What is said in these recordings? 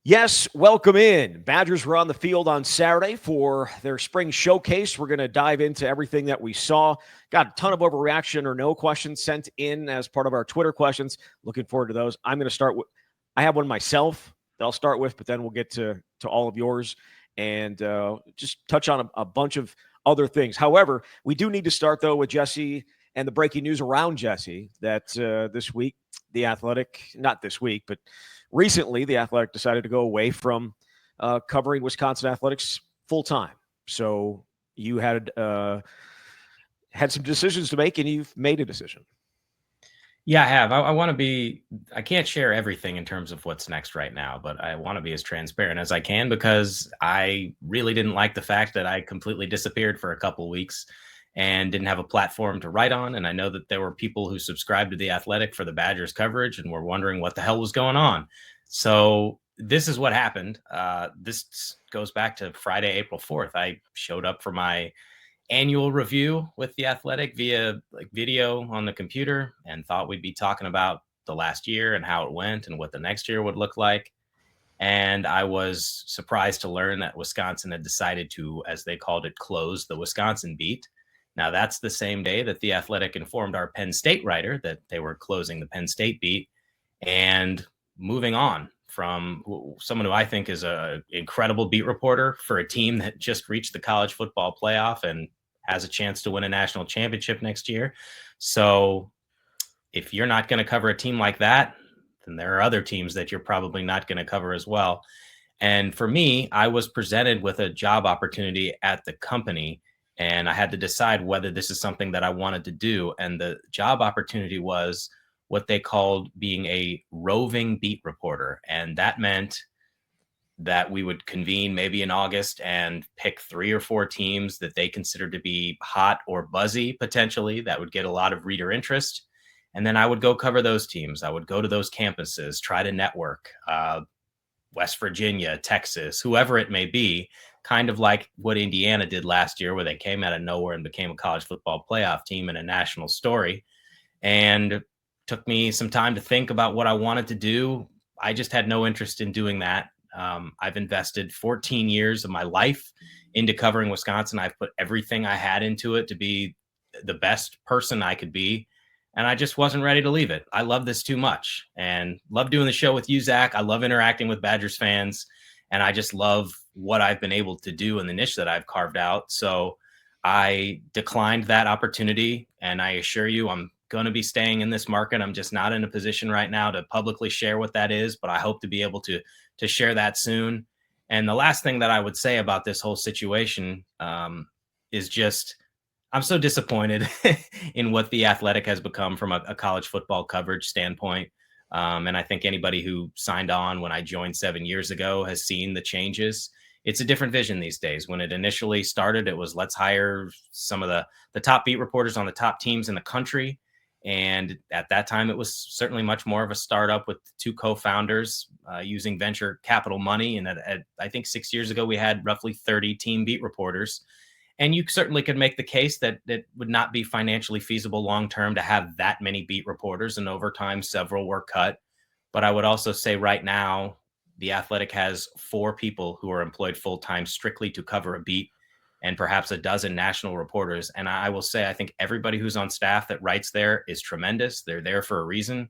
Yes, welcome in. Badgers were on the field on Saturday for their spring showcase. We're going to dive into everything that we saw. Got a ton of overreaction or no questions sent in as part of our Twitter questions. Looking forward to those. I'm going to start with, I have one myself that I'll start with, but then we'll get to all of yours and just touch on a bunch of other things. However, we do need to start, though, with Jesse and the breaking news around Jesse that this week, The Athletic, not this week, but recently, The Athletic decided to go away from covering Wisconsin athletics full time. So you had some decisions to make, and you've made a decision. Yeah, I have. I want to be, I can't share everything in terms of what's next right now, but I want to be as transparent as I can because I really didn't like the fact that I completely disappeared for a couple weeks and didn't have a platform to write on. And I know that there were people who subscribed to The Athletic for the Badgers coverage and were wondering what the hell was going on. So this is what happened. This goes back to Friday, April 4th. I showed up for my annual review with The Athletic via video on the computer and thought we'd be talking about the last year and how it went and what the next year would look like. And I was surprised to learn that Wisconsin had decided to, as they called it, close the Wisconsin beat. Now, that's the same day that The Athletic informed our Penn State writer that they were closing the Penn State beat and moving on from someone who I think is an incredible beat reporter for a team that just reached the college football playoff and has a chance to win a national championship next year. So if you're not going to cover a team like that, then there are other teams that you're probably not going to cover as well. And for me, I was presented with a job opportunity at the company, and I had to decide whether this is something that I wanted to do. And the job opportunity was what they called being a roving beat reporter. And that meant that we would convene maybe in August and pick 3 or 4 teams that they considered to be hot or buzzy potentially that would get a lot of reader interest. And then I would go cover those teams. I would go to those campuses, try to network, West Virginia, Texas, whoever it may be, kind of like what Indiana did last year, where they came out of nowhere and became a college football playoff team and a national story. And took me some time to think about what I wanted to do. I just had no interest in doing that. I've invested 14 years of my life into covering Wisconsin. I've put everything I had into it to be the best person I could be. And I just wasn't ready to leave it. I love this too much and love doing the show with you, Zach. I love interacting with Badgers fans. And I just love what I've been able to do in the niche that I've carved out. So I declined that opportunity. And I assure you, I'm going to be staying in this market. I'm just not in a position right now to publicly share what that is, but I hope to be able to share that soon. And the last thing that I would say about this whole situation is just, I'm so disappointed in what The Athletic has become from a college football coverage standpoint. And I think anybody who signed on when I joined 7 years ago has seen the changes. It's a different vision these days. When it initially started, it was let's hire some of the top beat reporters on the top teams in the country. And at that time, it was certainly much more of a startup with 2 co-founders using venture capital money. And I think 6 years ago, we had roughly 30 team beat reporters. And you certainly could make the case that it would not be financially feasible long-term to have that many beat reporters. And over time, several were cut. But I would also say right now, The Athletic has 4 people who are employed full-time strictly to cover a beat, and perhaps a dozen national reporters. And I will say, I think everybody who's on staff that writes there is tremendous. They're there for a reason.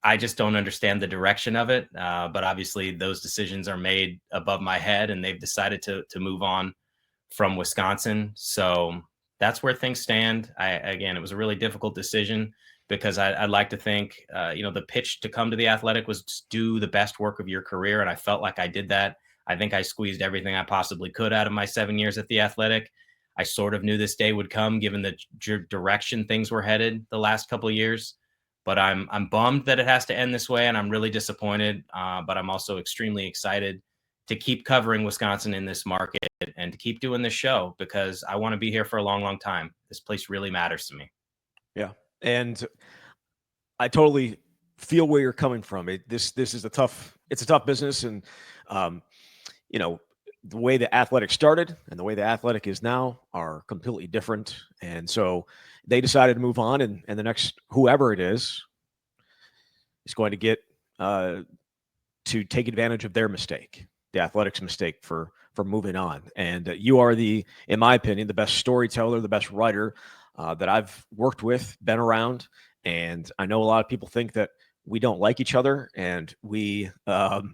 I just don't understand the direction of it. But obviously those decisions are made above my head, and they've decided to move on from Wisconsin. So that's where things stand. Again, it was a really difficult decision because I'd like to think, the pitch to come to The Athletic was to do the best work of your career. And I felt like I did that. I think I squeezed everything I possibly could out of my 7 years at The Athletic. I sort of knew this day would come given the direction things were headed the last couple of years. But I'm bummed that it has to end this way, and I'm really disappointed. But I'm also extremely excited to keep covering Wisconsin in this market and to keep doing this show because I want to be here for a long, long time. This place really matters to me. Yeah, and I totally feel where you're coming from. This is a tough business, and the way the Athletic started and the way the Athletic is now are completely different. And so they decided to move on, and the next whoever it is going to get to to take advantage of their mistake, the Athletics' mistake for moving on. And you are in my opinion, the best storyteller, the best writer that I've worked with, been around. And I know a lot of people think that we don't like each other and we're going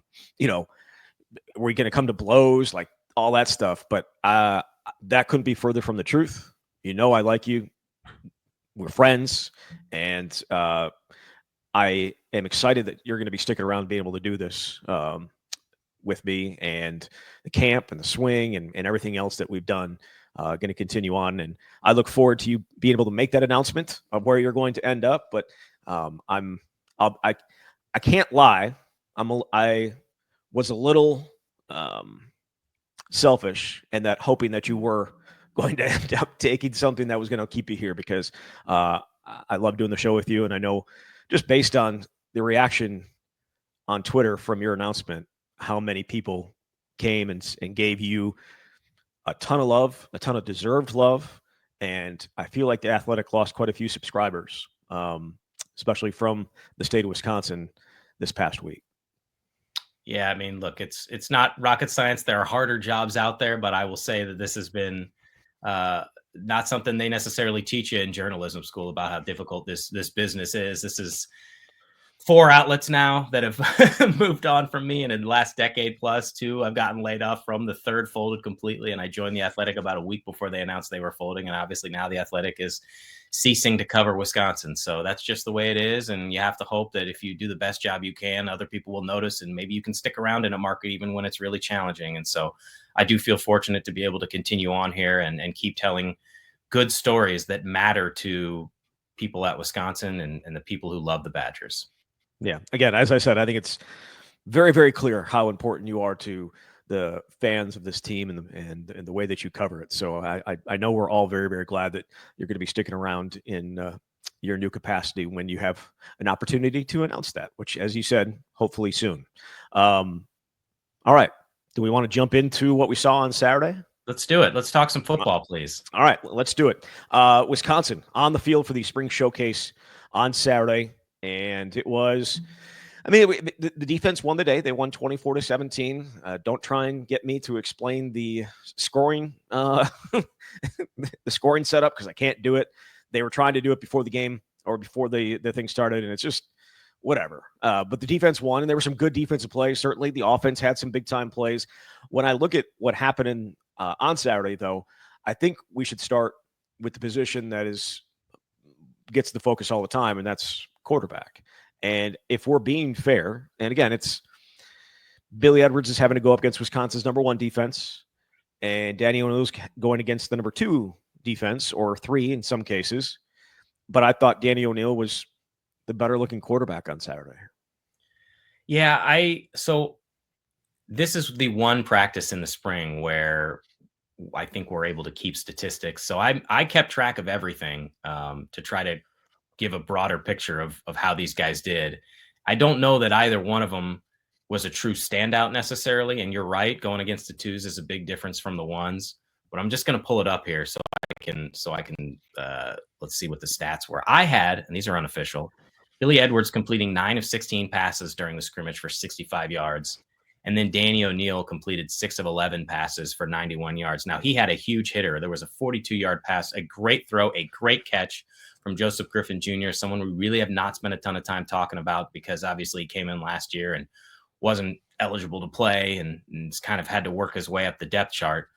to come to blows, like all that stuff. But that couldn't be further from the truth. I like you. We're friends. And I am excited that you're going to be sticking around, being able to do this with me, and the camp and the swing and everything else that we've done going to continue on. And I look forward to you being able to make that announcement of where you're going to end up. But I can't lie. I was a little selfish, and that hoping that you were going to end up taking something that was going to keep you here, because I love doing the show with you. And I know, just based on the reaction on Twitter from your announcement, how many people came and gave you a ton of love, a ton of deserved love. And I feel like the Athletic lost quite a few subscribers, especially from the state of Wisconsin this past week. Yeah, I mean, look, it's not rocket science. There are harder jobs out there, but I will say that this has been not something they necessarily teach you in journalism school about how difficult this business is. This is 4 outlets now that have moved on from me, and in the last decade plus 2, I've gotten laid off from. The third folded completely, and I joined the Athletic about a week before they announced they were folding. And obviously now the Athletic is ceasing to cover Wisconsin. So that's just the way it is. And you have to hope that if you do the best job you can, other people will notice, and maybe you can stick around in a market even when it's really challenging. And so I do feel fortunate to be able to continue on here and keep telling good stories that matter to people at Wisconsin and the people who love the Badgers. Yeah. Again, as I said, I think it's very, very clear how important you are to the fans of this team and the way that you cover it. So I know we're all very, very glad that you're going to be sticking around in your new capacity when you have an opportunity to announce that, which, as you said, hopefully soon. All right. Do we want to jump into what we saw on Saturday? Let's do it. Let's talk some football, please. All right, let's do it. Wisconsin on the field for the spring showcase on Saturday. And it was, the defense won the day. They won 24-17. Don't try and get me to explain the scoring, the scoring setup, because I can't do it. They were trying to do it before the game or before the thing started, and it's just whatever. But the defense won, and there were some good defensive plays. Certainly, the offense had some big-time plays. When I look at what happened on Saturday, though, I think we should start with the position that gets the focus all the time, and that's quarterback. And if we're being fair, and again, it's Billy Edwards is having to go up against Wisconsin's number 1 defense, and Danny O'Neill's going against the number 2 defense, or 3 in some cases. But I thought Danny O'Neill was the better looking quarterback on Saturday. Yeah, so this is the one practice in the spring where I think we're able to keep statistics. So I kept track of everything to try to give a broader picture of how these guys did. I don't know that either one of them was a true standout necessarily. And you're right, going against the 2s is a big difference from the 1s. But I'm just going to pull it up here so I can let's see what the stats were. I had, and these are unofficial, Billy Edwards completing 9 of 16 passes during the scrimmage for 65 yards. And then Danny O'Neill completed 6 of 11 passes for 91 yards. Now, he had a huge hitter. There was a 42-yard pass, a great throw, a great catch from Joseph Griffin Jr., someone we really have not spent a ton of time talking about because obviously he came in last year and wasn't eligible to play and kind of had to work his way up the depth chart.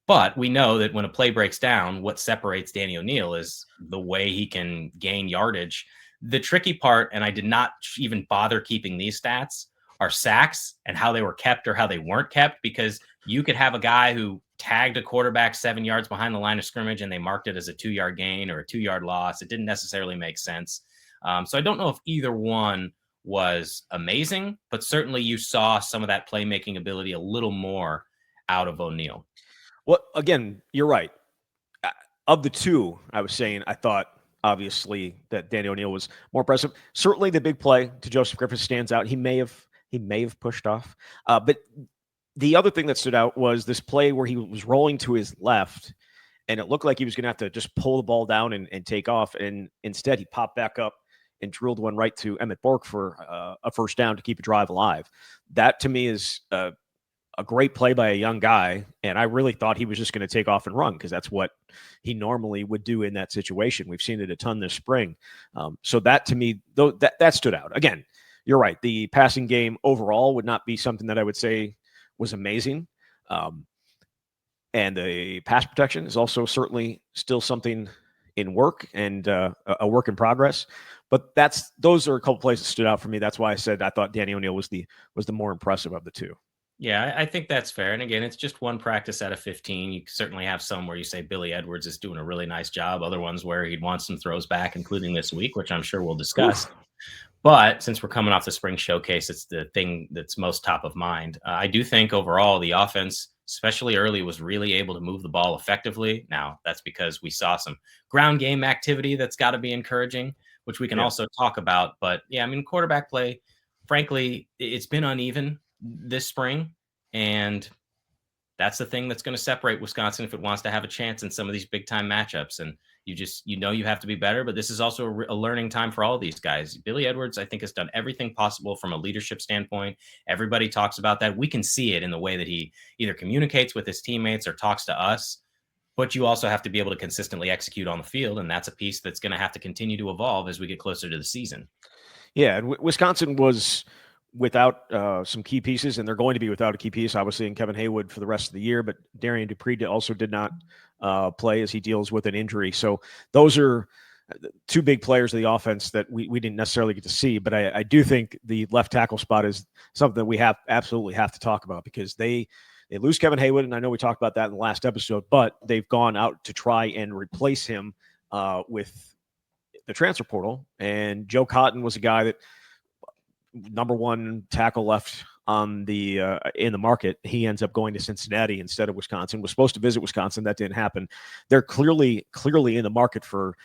But we know that when a play breaks down, what separates Danny O'Neill is the way he can gain yardage. The tricky part, and I did not even bother keeping these stats, are sacks and how they were kept or how they weren't kept, because you could have a guy who tagged a quarterback 7 yards behind the line of scrimmage and they marked it as a 2-yard gain or a 2-yard loss. It didn't necessarily make sense. So I don't know if either one was amazing, but certainly you saw some of that playmaking ability a little more out of O'Neill. Well, again, you're right. Of the 2, I was saying, I thought obviously that Danny O'Neill was more impressive. Certainly the big play to Joseph Griffin stands out. He may have pushed off. But the other thing that stood out was this play where he was rolling to his left, and it looked like he was going to have to just pull the ball down and take off. And instead, he popped back up and drilled one right to Emmett Bork for a first down to keep a drive alive. That to me is a great play by a young guy, and I really thought he was just going to take off and run because that's what he normally would do in that situation. We've seen it a ton this spring. So that to me, though, that stood out. Again, you're right. The passing game overall would not be something that I would say was amazing. And the pass protection is also certainly still something in work and a work in progress. But those are a couple places that stood out for me. That's why I said I thought Danny O'Neil was the more impressive of the two. Yeah, I think that's fair. And again, it's just one practice out of 15. You certainly have some where you say Billy Edwards is doing a really nice job. Other ones where he'd want some throws back, including this week, which I'm sure we'll discuss. Oof. But since we're coming off the spring showcase, it's the thing that's most top of mind. I do think overall the offense, especially early, was really able to move the ball effectively. Now, that's because we saw some ground game activity that's got to be encouraging, which we can also talk about. But yeah, I mean, quarterback play, frankly, it's been uneven this spring, and that's the thing that's going to separate Wisconsin if it wants to have a chance in some of these big time matchups. And you have to be better, but this is also a learning time for all these guys. Billy Edwards, I think, has done everything possible from a leadership standpoint. Everybody talks about that. We can see it in the way that he either communicates with his teammates or talks to us, but you also have to be able to consistently execute on the field. And that's a piece that's going to have to continue to evolve as we get closer to the season. Yeah. Wisconsin was without some key pieces, and they're going to be without a key piece, obviously, in Kevin Haywood for the rest of the year. But Darian Dupree also did not play as he deals with an injury. So those are two big players of the offense that we didn't necessarily get to see. But I do think the left tackle spot is something that we absolutely have to talk about because they lose Kevin Haywood, and I know we talked about that in the last episode, but they've gone out to try and replace him with the transfer portal. And Joe Cotton was a guy that number one tackle left on the in the market. He ends up going to Cincinnati instead of Wisconsin. Was supposed to visit Wisconsin. That didn't happen. They're clearly in the market for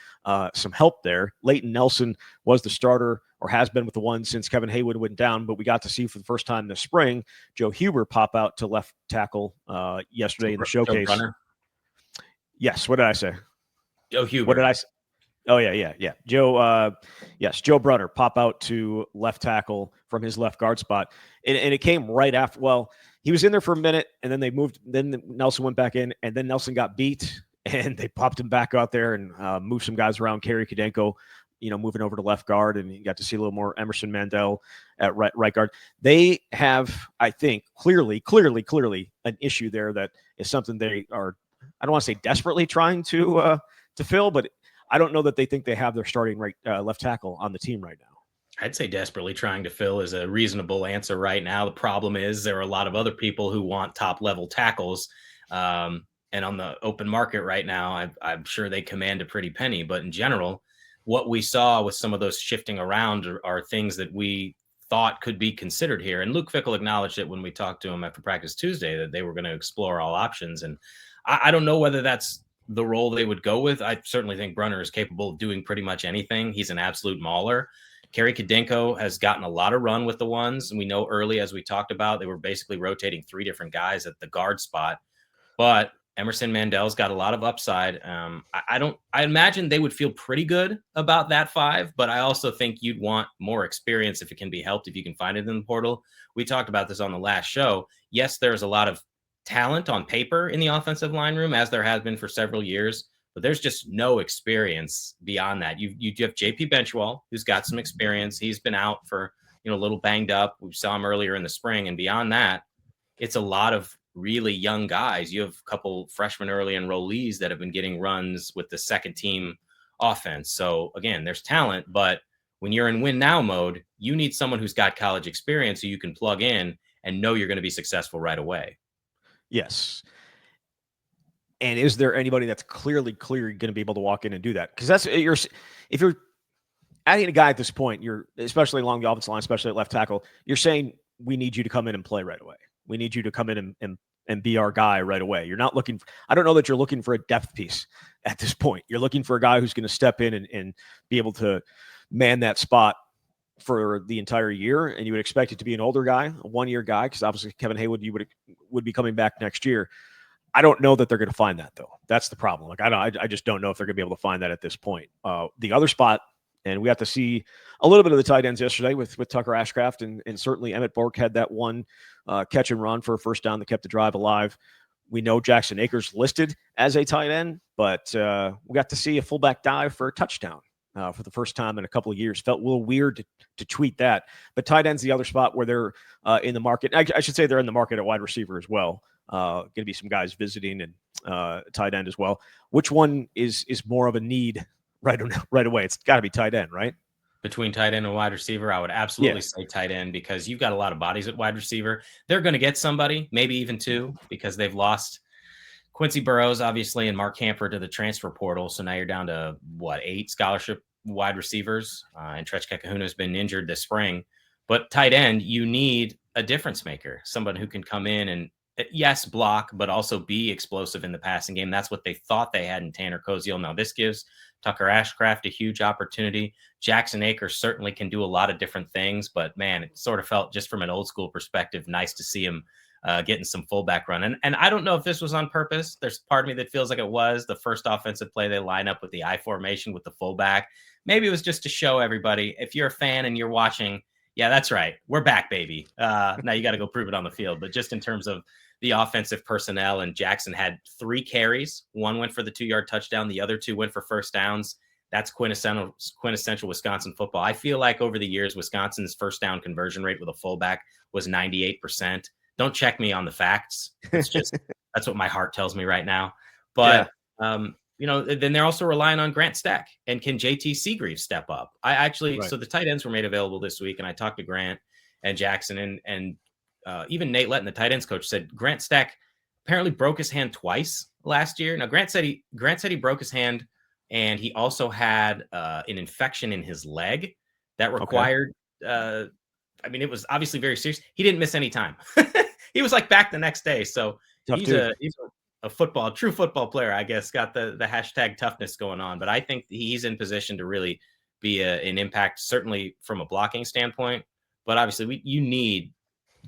some help there. Leighton Nelson was the starter or has been with the one since Kevin Haywood went down, but we got to see for the first time this spring Joe Huber pop out to left tackle yesterday in the showcase. Yes. What did I say? Joe Huber. What did I say? Oh, yeah. Joe, Joe Brunner pop out to left tackle from his left guard spot. And it came right after. Well, he was in there for a minute, and then they moved. Then Nelson went back in, and then Nelson got beat, and they popped him back out there and moved some guys around. Kerry Kadenko, moving over to left guard, and you got to see a little more Emerson Mandel at right guard. They have, I think, clearly an issue there that is something they are, I don't want to say desperately trying to fill, but I don't know that they think they have their starting left tackle on the team right now. I'd say desperately trying to fill is a reasonable answer right now. The problem is there are a lot of other people who want top level tackles. And on the open market right now, I'm sure they command a pretty penny. But in general, what we saw with some of those shifting around are things that we thought could be considered here. And Luke Fickell acknowledged it when we talked to him after practice Tuesday that they were going to explore all options. And I don't know whether that's the role they would go with. I certainly think Brunner is capable of doing pretty much anything. He's an absolute mauler. Kerry Kadenko has gotten a lot of run with the ones. And we know early, as we talked about, they were basically rotating three different guys at the guard spot. But Emerson Mandel's got a lot of upside. I imagine they would feel pretty good about that five, but I also think you'd want more experience if it can be helped, if you can find it in the portal. We talked about this on the last show. Yes, there's a lot of talent on paper in the offensive line room, as there has been for several years, but there's just no experience beyond that. You have JP Benchwall, who's got some experience. He's been out for, a little banged up. We saw him earlier in the spring. And beyond that, it's a lot of really young guys. You have a couple freshmen early enrollees that have been getting runs with the second team offense. So again, there's talent, but when you're in win now mode, you need someone who's got college experience who you can plug in and know you're going to be successful right away. Yes. And is there anybody that's clearly going to be able to walk in and do that? Because if you're adding a guy at this point, you're especially along the offensive line, especially at left tackle, you're saying we need you to come in and play right away. We need you to come in and be our guy right away. You're not looking. I don't know that you're looking for a depth piece at this point. You're looking for a guy who's going to step in and be able to man that spot for the entire year, and you would expect it to be an older guy, a one-year guy, because obviously Kevin Haywood would be coming back next year. I don't know that they're going to find that, though. That's the problem. I just don't know if they're going to be able to find that at this point. The other spot And we got to see a little bit of the tight ends yesterday with Tucker Ashcraft, and certainly Emmett Bork had that one catch and run for a first down that kept the drive alive. We know Jackson Akers listed as a tight end, but we got to see a fullback dive for a touchdown for the first time in a couple of years. Felt a little weird to tweet that. But tight end's the other spot where they're in the market. I should say they're in the market at wide receiver as well. Going to be some guys visiting and tight end as well. Which one is more of a need right away? It's got to be tight end, right? Between tight end and wide receiver, I would absolutely say tight end, because you've got a lot of bodies at wide receiver. They're going to get somebody, maybe even two, because they've lost Quincy Burrows, obviously, and Mark Camper to the transfer portal. So now you're down to, 8 scholarship wide receivers, and Tretchka Kahuna has been injured this spring. But tight end, you need a difference maker, someone who can come in and, yes, block, but also be explosive in the passing game. That's what they thought they had in Tanner Koziel. Now, this gives Tucker Ashcraft a huge opportunity. Jackson Akers certainly can do a lot of different things, but man, it sort of felt, just from an old school perspective, nice to see him getting some fullback run. And I don't know if this was on purpose. There's part of me that feels like it was. The first offensive play, they line up with the I formation with the fullback. Maybe it was just to show everybody, if you're a fan and you're watching, yeah, that's right, we're back, baby. Now you got to go prove it on the field. But just in terms of the offensive personnel, and Jackson had 3 carries. 1 went for the 2-yard touchdown. The other 2 went for first downs. That's quintessential Wisconsin football. I feel like over the years, Wisconsin's first down conversion rate with a fullback was 98%. Don't check me on the facts. It's just, that's what my heart tells me right now. But, then they're also relying on Grant Stack. And can JT Seagrave step up? So the tight ends were made available this week, and I talked to Grant and Jackson, and even Nate Letton, the tight ends coach, said Grant Stack apparently broke his hand twice last year. Now, Grant said he broke his hand, and he also had an infection in his leg that required. It was obviously very serious. He didn't miss any time. He was like back the next day. So he's a true football player, I guess. Got the hashtag toughness going on. But I think he's in position to really be an impact, certainly from a blocking standpoint. But obviously, you need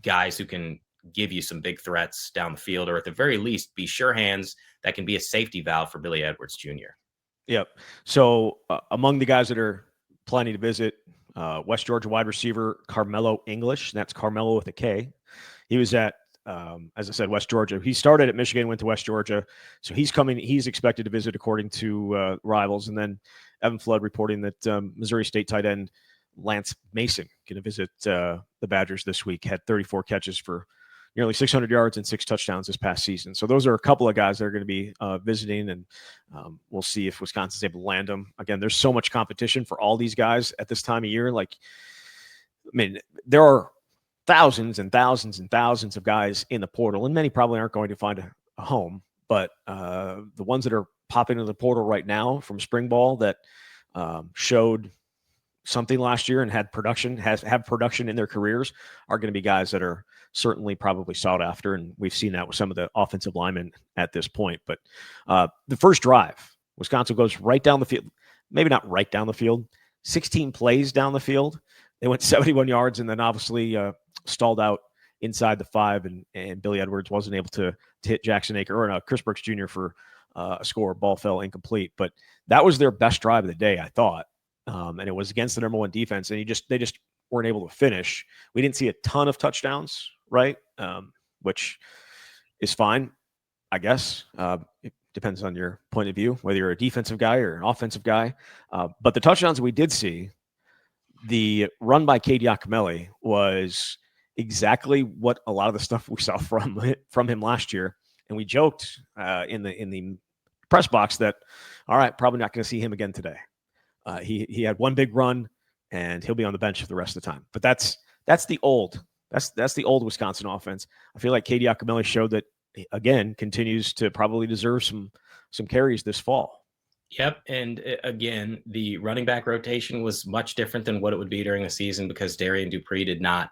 guys who can give you some big threats down the field, or at the very least be sure hands that can be a safety valve for Billy Edwards Jr. Yep. So among the guys that are planning to visit, West Georgia wide receiver Carmelo English. That's Carmelo with a K. He was at, as I said, West Georgia. He started at Michigan, went to West Georgia. So he's expected to visit according to Rivals. And then Evan Flood reporting that Missouri State tight end Lance Mason going to visit the Badgers this week. Had 34 catches for nearly 600 yards and 6 touchdowns this past season. So those are a couple of guys that are going to be visiting, and we'll see if Wisconsin's able to land them. Again, there's so much competition for all these guys at this time of year. There are thousands and thousands and thousands of guys in the portal, and many probably aren't going to find a home. But the ones that are popping into the portal right now from spring ball that showed something last year and have production in their careers are going to be guys that are certainly probably sought after. And we've seen that with some of the offensive linemen at this point. But the first drive, Wisconsin goes right down the field, maybe not right down the field, 16 plays down the field. They went 71 yards and then obviously stalled out inside the 5, and Billy Edwards wasn't able to hit Jackson Acker or Chris Brooks Jr. for a score. Ball fell incomplete. But that was their best drive of the day, I thought. And it was against the number 1 defense, and they just weren't able to finish. We didn't see a ton of touchdowns, right? Which is fine, I guess. It depends on your point of view, whether you're a defensive guy or an offensive guy. But the touchdowns we did see, the run by Cade Yakameli was exactly what a lot of the stuff we saw from him last year. And we joked in the press box that, all right, probably not going to see him again today. He had one big run, and he'll be on the bench for the rest of the time. But that's the old Wisconsin offense. I feel like Cade Yakameli showed that, again, continues to probably deserve some carries this fall. Yep. And again, the running back rotation was much different than what it would be during the season because Darian Dupree did not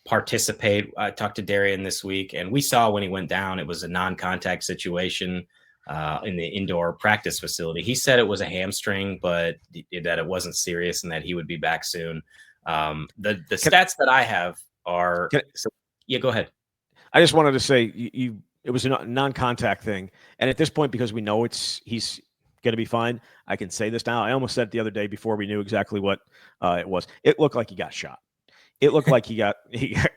participate. I talked to Darian this week, and we saw when he went down, it was a non-contact situation in the indoor practice facility. He said it was a hamstring, but that it wasn't serious and that he would be back soon. The stats that I have are go ahead. I just wanted to say it was a non-contact thing. And at this point, because we know he's going to be fine. I can say this now. I almost said it the other day before we knew exactly what it was. It looked like he got shot. It looked like he got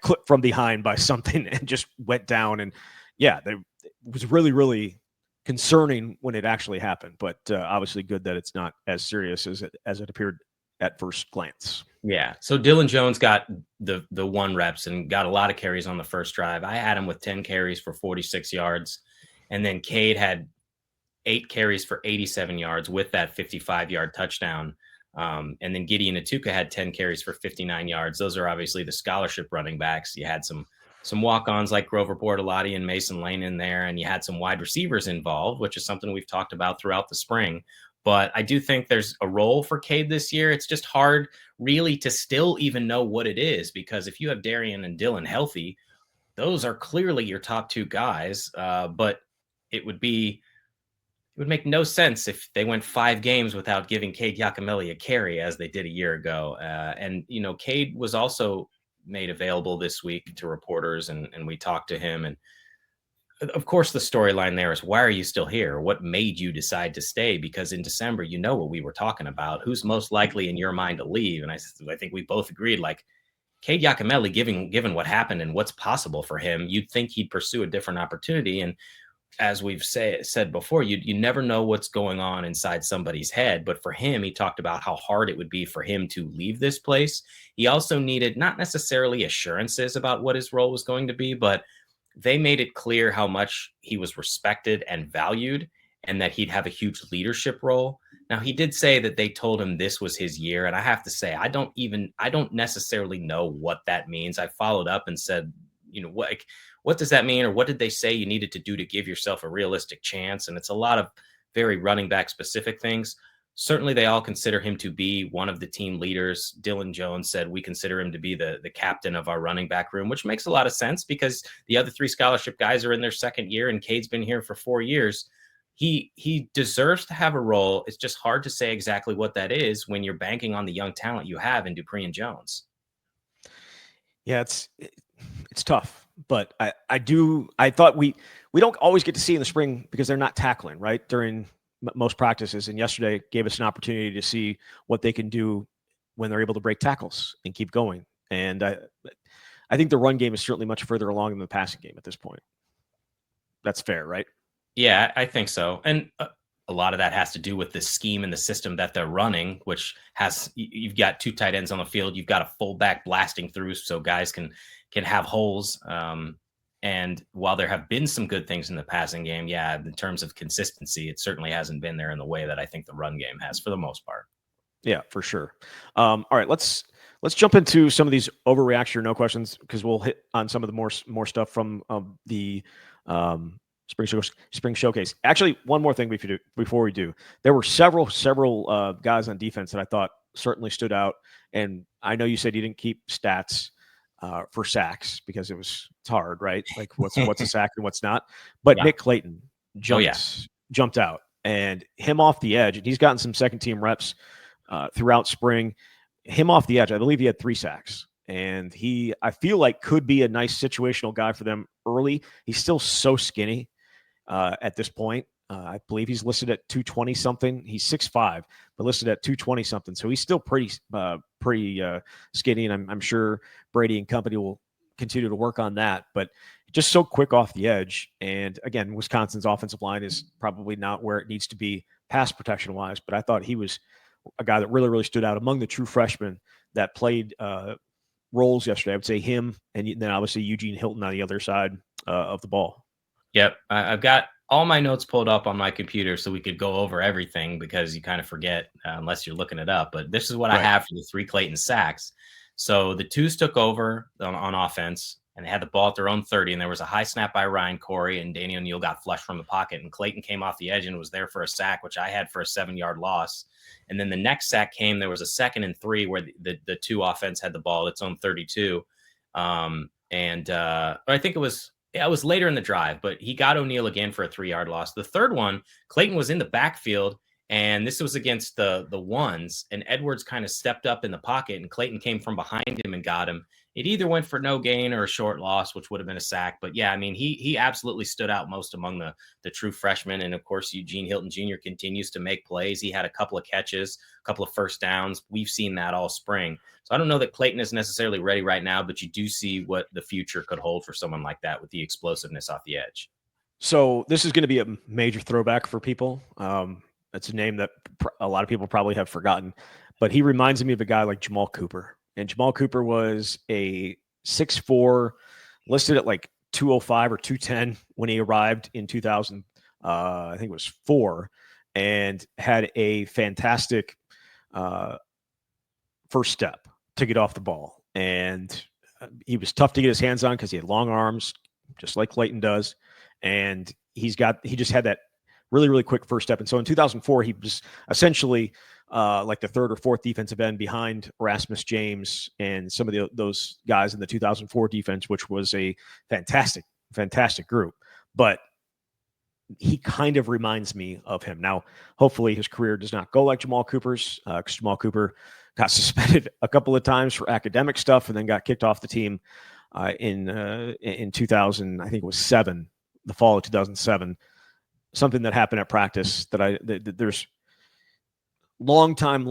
clipped from behind by something and just went down. And yeah, it was really, really concerning when it actually happened. But obviously, good that it's not as serious as it appeared at first glance. Yeah. So Dylan Jones got the 1 reps and got a lot of carries on the first drive. I had him with 10 carries for 46 yards. And then Cade had 8 carries for 87 yards with that 55-yard touchdown. And then Gideon Atuka had 10 carries for 59 yards. Those are obviously the scholarship running backs. You had some walk-ons like Grover Bortolotti and Mason Lane in there, and you had some wide receivers involved, which is something we've talked about throughout the spring. But I do think there's a role for Cade this year. It's just hard really to still even know what it is, because if you have Darian and Dylan healthy, those are clearly your top 2 guys. But it would make no sense if they went 5 games without giving Cade Giacomelli a carry as they did a year ago. And, Cade was also made available this week to reporters, and we talked to him. And of course, the storyline there is, why are you still here? What made you decide to stay? Because in December, what we were talking about. Who's most likely in your mind to leave? And I think we both agreed, like, Cade Giacomelli, given what happened and what's possible for him, you'd think he'd pursue a different opportunity. And as we've said before, you never know what's going on inside somebody's head. But for him, he talked about how hard it would be for him to leave this place. He also needed not necessarily assurances about what his role was going to be, but they made it clear how much he was respected and valued, and that he'd have a huge leadership role. Now, he did say that they told him this was his year. And I have to say, I don't necessarily know what that means. I followed up and said, what does that mean? Or what did they say you needed to do to give yourself a realistic chance? And it's a lot of very running back specific things. Certainly, they all consider him to be one of the team leaders. Dylan Jones said, we consider him to be the captain of our running back room, which makes a lot of sense because the other 3 scholarship guys are in their second year and Cade's been here for 4 years. He deserves to have a role. It's just hard to say exactly what that is when you're banking on the young talent you have in Dupree and Jones. Yeah, it's tough, but I thought we don't always get to see in the spring because they're not tackling right during most practices. And yesterday gave us an opportunity to see what they can do when they're able to break tackles and keep going. And I think the run game is certainly much further along than the passing game at this point. That's fair, right? Yeah, I think so. And a lot of that has to do with the scheme and the system that they're running, which you've got 2 tight ends on the field. You've got a fullback blasting through so guys can have holes. And while there have been some good things in the passing game, yeah, in terms of consistency, it certainly hasn't been there in the way that I think the run game has for the most part. Yeah, for sure. All right, let's jump into some of these overreaction or no questions, because we'll hit on some of the more stuff from the spring showcase. Actually, one more thing before we do, there were several guys on defense that I thought certainly stood out. And I know you said you didn't keep stats for sacks because it's hard, right? Like what's a sack and what's not. But yeah. Nick Clayton jumped out, and him off the edge, and he's gotten some second team reps throughout spring. Him off the edge, I believe he had 3 sacks, and I feel like could be a nice situational guy for them early. He's still so skinny at this point. I believe he's listed at 220 something. He's 6'5", but listed at 220 something. So he's still pretty skinny, and I'm sure Brady and company will continue to work on that. But just so quick off the edge. And again, Wisconsin's offensive line is probably not where it needs to be pass protection wise, but I thought he was a guy that really, really stood out among the true freshmen that played roles yesterday. I would say him, and then obviously Eugene Hilton on the other side of the ball. Yep. I've got all my notes pulled up on my computer so we could go over everything, because you kind of forget unless you're looking it up. But this is what I have for the 3 Clayton sacks. So the 2s took over on offense, and they had the ball at their own 30, and there was a high snap by Ryan Corey, and Danny O'Neill got flushed from the pocket, and Clayton came off the edge and was there for a sack, which I had for a 7-yard loss. And then the next sack came, there was a 2nd and 3 where the 2 offense had the ball at its own 32. I think it was later in the drive, but he got O'Neill again for a 3-yard loss. The 3rd one, Clayton was in the backfield, and this was against the ones, and Edwards kind of stepped up in the pocket, and Clayton came from behind him and got him. it either went for no gain or a short loss, which would have been a sack. But yeah, I mean, he absolutely stood out most among the true freshmen. And of course, Eugene Hilton Jr. continues to make plays. He had a couple of catches, a couple of first downs. We've seen that all spring. So I don't know that Clayton is necessarily ready right now, but you do see what the future could hold for someone like that with the explosiveness off the edge. So this is going to be a major throwback for people. It's a name that a lot of people probably have forgotten, but he reminds me of a guy like Jamal Cooper. And Jamal Cooper was a 6'4", listed at like 205 or 210 when he arrived in 2000. I think it was 4, and had a fantastic first step to get off the ball. And he was tough to get his hands on because he had long arms, just like Clayton does. And he just had that really, really quick first step. And so in 2004, he was essentially like the third or fourth defensive end behind Erasmus James and some of those guys in the 2004 defense, which was a fantastic, fantastic group. But he kind of reminds me of him. Now, hopefully his career does not go like Jamal Cooper's, because Jamal Cooper got suspended a couple of times for academic stuff and then got kicked off the team in 2000, I think it was 7, the fall of 2007. Something that happened at practice that there's long time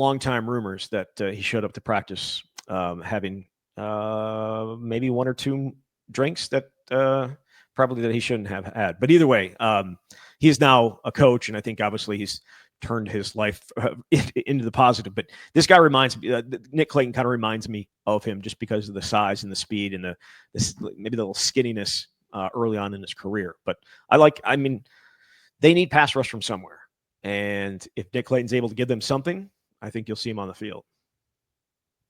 rumors that he showed up to practice having maybe 1 or 2 drinks that probably that he shouldn't have had. But either way, he is now a coach, and I think obviously he's turned his life into the positive. But this guy reminds me, Nick Clayton kind of reminds me of him just because of the size and the speed and maybe the little skinniness early on in his career. But I mean, they need pass rush from somewhere. And if Nick Clayton's able to give them something, I think you'll see him on the field.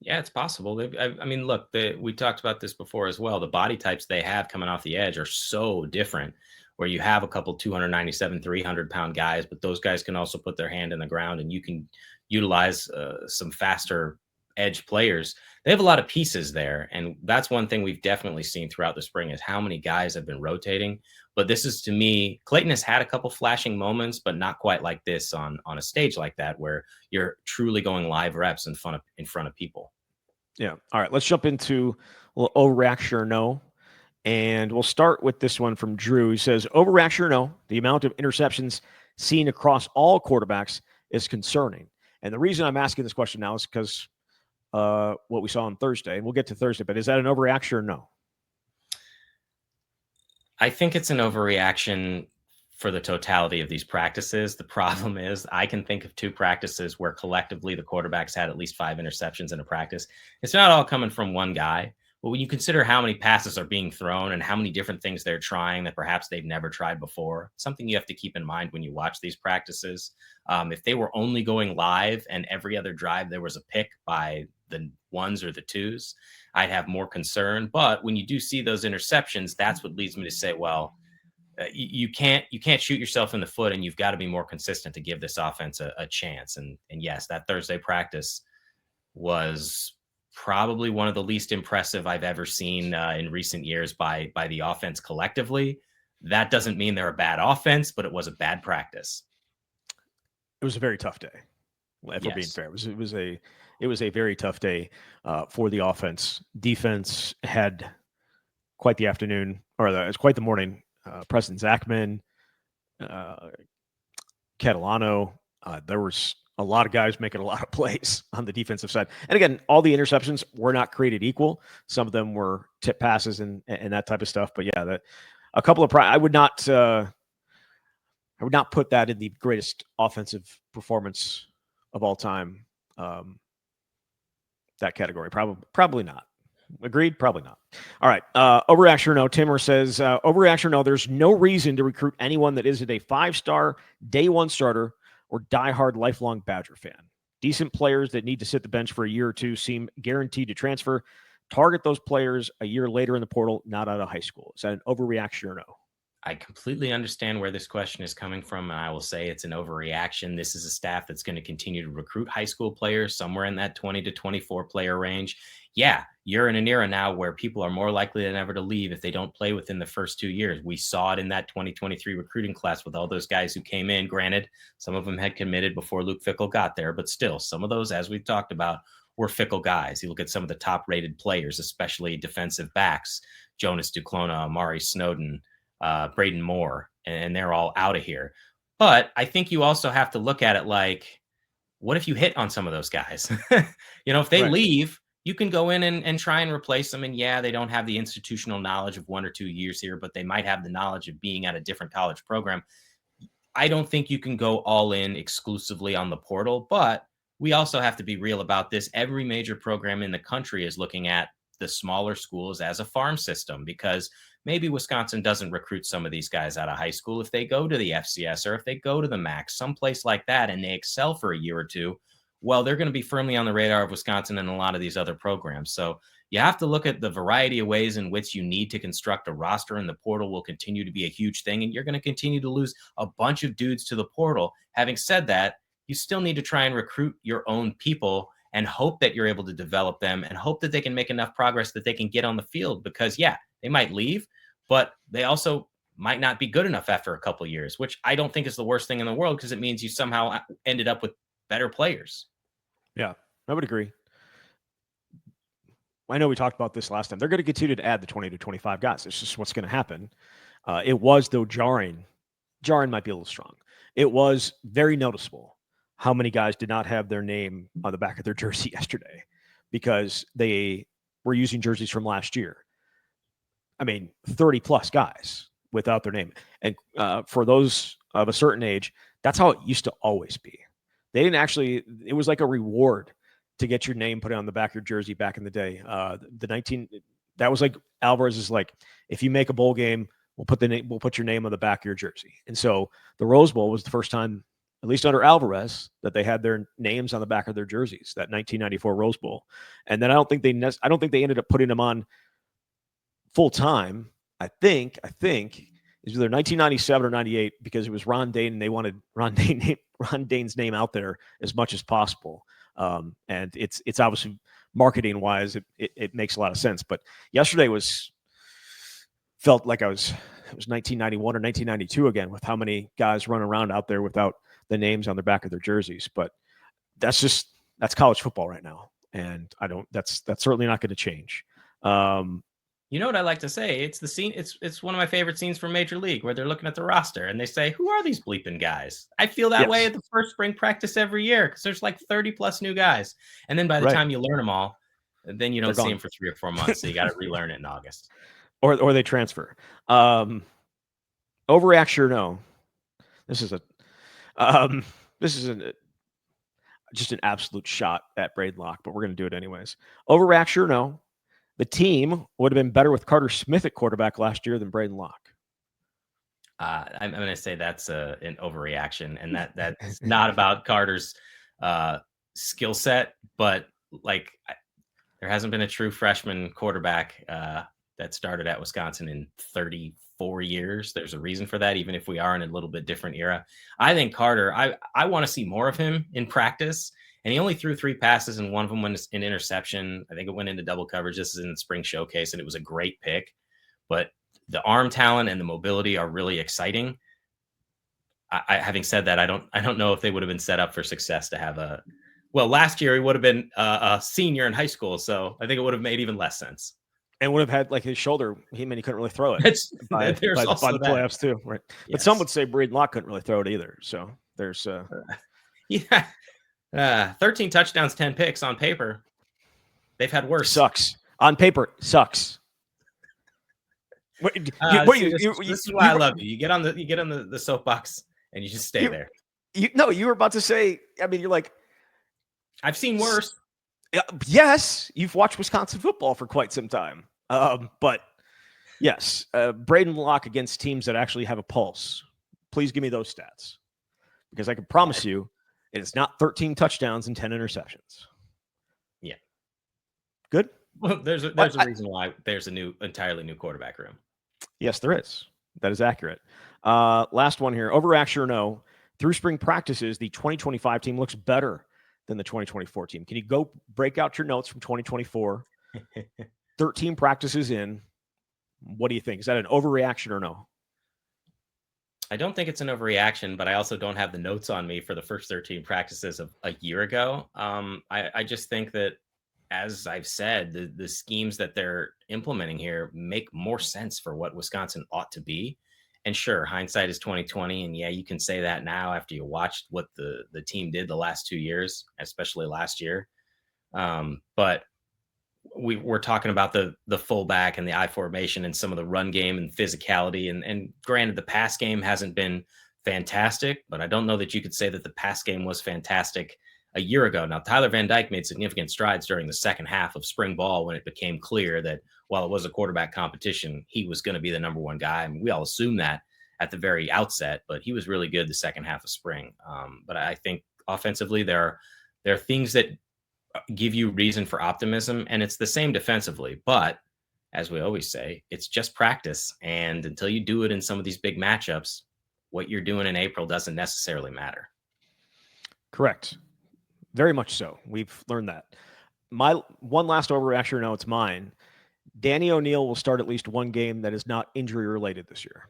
Yeah, it's possible. I mean, look, we talked about this before as well. The body types they have coming off the edge are so different, where you have a couple 297, 300-pound guys, but those guys can also put their hand in the ground, and you can utilize some faster edge players. They have a lot of pieces there, and that's one thing we've definitely seen throughout the spring is how many guys have been rotating. But this is, to me, Clayton has had a couple flashing moments, but not quite like this on a stage like that, where you're truly going live reps in front of people. Yeah. All right. Let's jump into a little overreaction or no. And we'll start with this one from Drew. He says, overreaction or no, the amount of interceptions seen across all quarterbacks is concerning. And the reason I'm asking this question now is because what we saw on Thursday, and we'll get to Thursday, but is that an overreaction or no? I think it's an overreaction for the totality of these practices. The problem is I can think of 2 practices where collectively the quarterbacks had at least 5 interceptions in a practice. It's not all coming from one guy, but when you consider how many passes are being thrown and how many different things they're trying that perhaps they've never tried before, something you have to keep in mind when you watch these practices. If they were only going live and every other drive there was a pick by the 1s or the 2s, I'd have more concern. But when you do see those interceptions, that's what leads me to say, well, you can't shoot yourself in the foot, and you've got to be more consistent to give this offense a chance. And yes, that Thursday practice was probably one of the least impressive I've ever seen in recent years by the offense collectively. That doesn't mean they're a bad offense, but it was a bad practice. It was a very tough day. If we're being fair, it was a very tough day for the offense. Defense had quite the afternoon, it's quite the morning. Preston Zachman, Catalano. There was a lot of guys making a lot of plays on the defensive side. And again, all the interceptions were not created equal. Some of them were tip passes and that type of stuff. But yeah, a couple of I would not put that in the greatest offensive performance of all time. That category, probably not. Agreed? Probably not. All right. Overreaction or no. Timmer says, overreaction or no, there's no reason to recruit anyone that isn't a 5-star day 1 starter or diehard lifelong Badger fan. Decent players that need to sit the bench for a year or 2 seem guaranteed to transfer. Target those players a year later in the portal, not out of high school. Is that an overreaction or no? I completely understand where this question is coming from, and I will say it's an overreaction. This is a staff that's going to continue to recruit high school players somewhere in that 20 to 24 player range. Yeah, you're in an era now where people are more likely than ever to leave if they don't play within the first 2 years. We saw it in that 2023 recruiting class with all those guys who came in. Granted, some of them had committed before Luke Fickell got there, but still, some of those, as we've talked about, were fickle guys. You look at some of the top rated players, especially defensive backs, Jonas Duclona, Amari Snowden, Braden Moore, and they're all out of here. But I think you also have to look at it like, what if you hit on some of those guys? If they leave, you can go in and try and replace them. And yeah, they don't have the institutional knowledge of 1 or 2 years here, but they might have the knowledge of being at a different college program. I don't think you can go all in exclusively on the portal, but we also have to be real about this. Every major program in the country is looking at the smaller schools as a farm system, because maybe Wisconsin doesn't recruit some of these guys out of high school. If they go to the FCS or if they go to the MAC, someplace like that, and they excel for a year or two, well, they're going to be firmly on the radar of Wisconsin and a lot of these other programs. So you have to look at the variety of ways in which you need to construct a roster, and the portal will continue to be a huge thing. And you're going to continue to lose a bunch of dudes to the portal. Having said that, you still need to try and recruit your own people and hope that you're able to develop them and hope that they can make enough progress that they can get on the field, because yeah, they might leave, but they also might not be good enough after a couple of years, which I don't think is the worst thing in the world, because it means you somehow ended up with better players. Yeah, I would agree. I know we talked about this last time. They're going to continue to add the 20 to 25 guys. It's just what's going to happen. It was, though, jarring. Jarring might be a little strong. It was very noticeable how many guys did not have their name on the back of their jersey yesterday because they were using jerseys from last year. 30 plus guys without their name. And for those of a certain age, that's how it used to always be. They didn't actually, it was like a reward to get your name put on the back of your jersey back in the day. That was like Alvarez is like, if you make a bowl game, we'll put your name on the back of your jersey. And so the Rose Bowl was the first time, at least under Alvarez, that they had their names on the back of their jerseys, that 1994 Rose Bowl. And then I don't think they ended up putting them on full time. I think it was either 1997 or 98, because it was Ron Dane and they wanted Ron Dane's name out there as much as possible. And it's obviously marketing wise, it makes a lot of sense. But yesterday felt like it was 1991 or 1992 again, with how many guys running around out there without the names on the back of their jerseys. But that's college football right now, and that's certainly not going to change. You know what I like to say? It's the scene. It's one of my favorite scenes from Major League, where they're looking at the roster and they say, "Who are these bleeping guys?" I feel that way at the first spring practice every year, because there's like 30 plus new guys, and then by the time you learn them all, then you don't see them for 3 or 4 months. So you got to relearn it in August, or they transfer. Overreaction or no? This is just an absolute shot at Braden Locke, but we're going to do it anyways. Overreaction or no? The team would have been better with Carter Smith at quarterback last year than Braden Locke. I'm going to say that's an overreaction, and that's not about Carter's skill set, but there hasn't been a true freshman quarterback that started at Wisconsin in 34 years. There's a reason for that, even if we are in a little bit different era. I think Carter, I want to see more of him in practice. And he only threw 3 passes, and one of them went an interception. I think it went into double coverage. This is in the spring showcase, and it was a great pick. But the arm talent and the mobility are really exciting. Having said that, I don't know if they would have been set up for success to have last year he would have been a senior in high school, so I think it would have made even less sense. And would have had like his shoulder, he couldn't really throw it. By the playoffs too, right? Yes. But some would say Braden Locke couldn't really throw it either. So there's 13 touchdowns, 10 picks on paper. They've had worse. Sucks. On paper, sucks. This is why I love you. You get on the soapbox and you just stay there. You were about to say, you're like, I've seen worse. Yes, you've watched Wisconsin football for quite some time. But yes, Braden Locke against teams that actually have a pulse. Please give me those stats, because I can promise you it's not 13 touchdowns and 10 interceptions. Yeah. Good. Well, there's a reason why there's entirely new quarterback room. Yes, there is. That is accurate. Last one here. Overreaction or no? Through spring practices, the 2025 team looks better than the 2024 team. Can you go break out your notes from 2024? 13 practices in. What do you think? Is that an overreaction or no? I don't think it's an overreaction, but I also don't have the notes on me for the first 13 practices of a year ago. I just think that as I've said, the schemes that they're implementing here make more sense for what Wisconsin ought to be. And sure, hindsight is 2020, and yeah, you can say that now after you watched what the team did the last 2 years, especially last year. But we're talking about the fullback and the I formation and some of the run game and physicality. And granted, the pass game hasn't been fantastic, but I don't know that you could say that the pass game was fantastic a year ago. Now, Tyler Van Dyke made significant strides during the second half of spring ball when it became clear that while it was a quarterback competition, he was going to be the number one guy. I mean, we all assumed that at the very outset, but he was really good the second half of spring. But I think offensively, there are things that give you reason for optimism, and it's the same defensively. But as we always say, it's just practice. And until you do it in some of these big matchups, what you're doing in April doesn't necessarily matter. Correct. Very much so. We've learned that. My one last overreaction, no, it's mine. Danny O'Neil will start at least one game that is not injury related this year.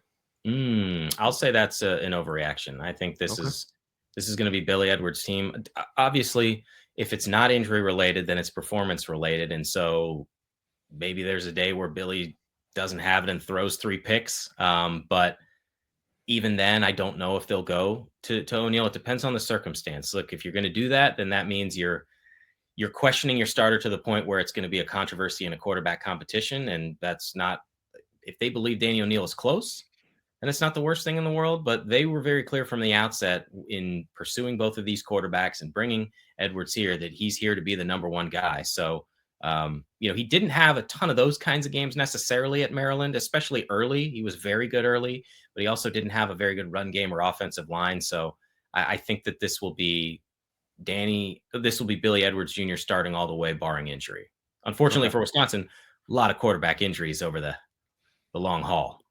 I'll say that's an overreaction. I think this is going to be Billy Edwards' team. Obviously, if it's not injury related, then it's performance related. And so maybe there's a day where Billy doesn't have it and throws 3 picks. But even then, I don't know if they'll go to O'Neil. It depends on the circumstance. Look, if you're going to do that, then that means you're questioning your starter to the point where it's going to be a controversy in a quarterback competition. And that's not, if they believe Danny O'Neil is close, and it's not the worst thing in the world, but they were very clear from the outset in pursuing both of these quarterbacks and bringing Edwards here that he's here to be the number one guy. So, he didn't have a ton of those kinds of games necessarily at Maryland, especially early. He was very good early, but he also didn't have a very good run game or offensive line. So I think that this will be Billy Edwards Jr. starting all the way, barring injury. Unfortunately for Wisconsin, a lot of quarterback injuries over the long haul.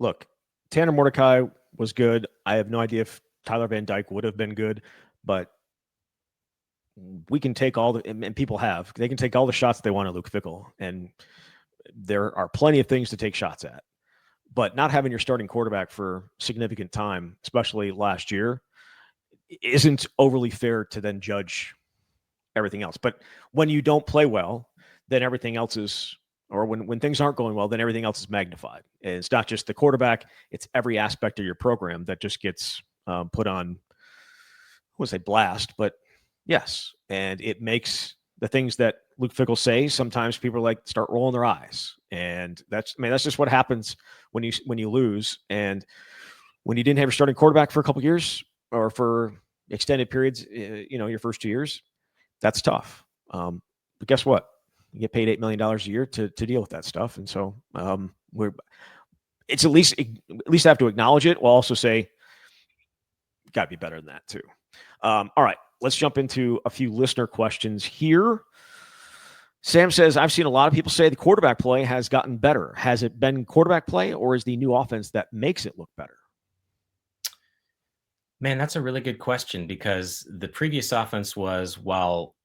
Look, Tanner Mordecai was good. I have no idea if Tyler Van Dyke would have been good, but we can take and people they can take all the shots they want at Luke Fickell, and there are plenty of things to take shots at. But not having your starting quarterback for significant time, especially last year, isn't overly fair to then judge everything else. But when you don't play well, then everything else is, or when things aren't going well, then everything else is magnified. And it's not just the quarterback, it's every aspect of your program that just gets put on, I wouldn't say blast, but yes. And it makes the things that Luke Fickell say, sometimes people start rolling their eyes. And that's just what happens when you lose. And when you didn't have your starting quarterback for a couple of years or for extended periods, your first 2 years, that's tough. But guess what? You get paid $8 million a year to deal with that stuff. And so it's at least have to acknowledge it. We'll also say, got to be better than that too. All right, let's jump into a few listener questions here. Sam says, I've seen a lot of people say the quarterback play has gotten better. Has it been quarterback play, or is the new offense that makes it look better? Man, that's a really good question, because the previous offense while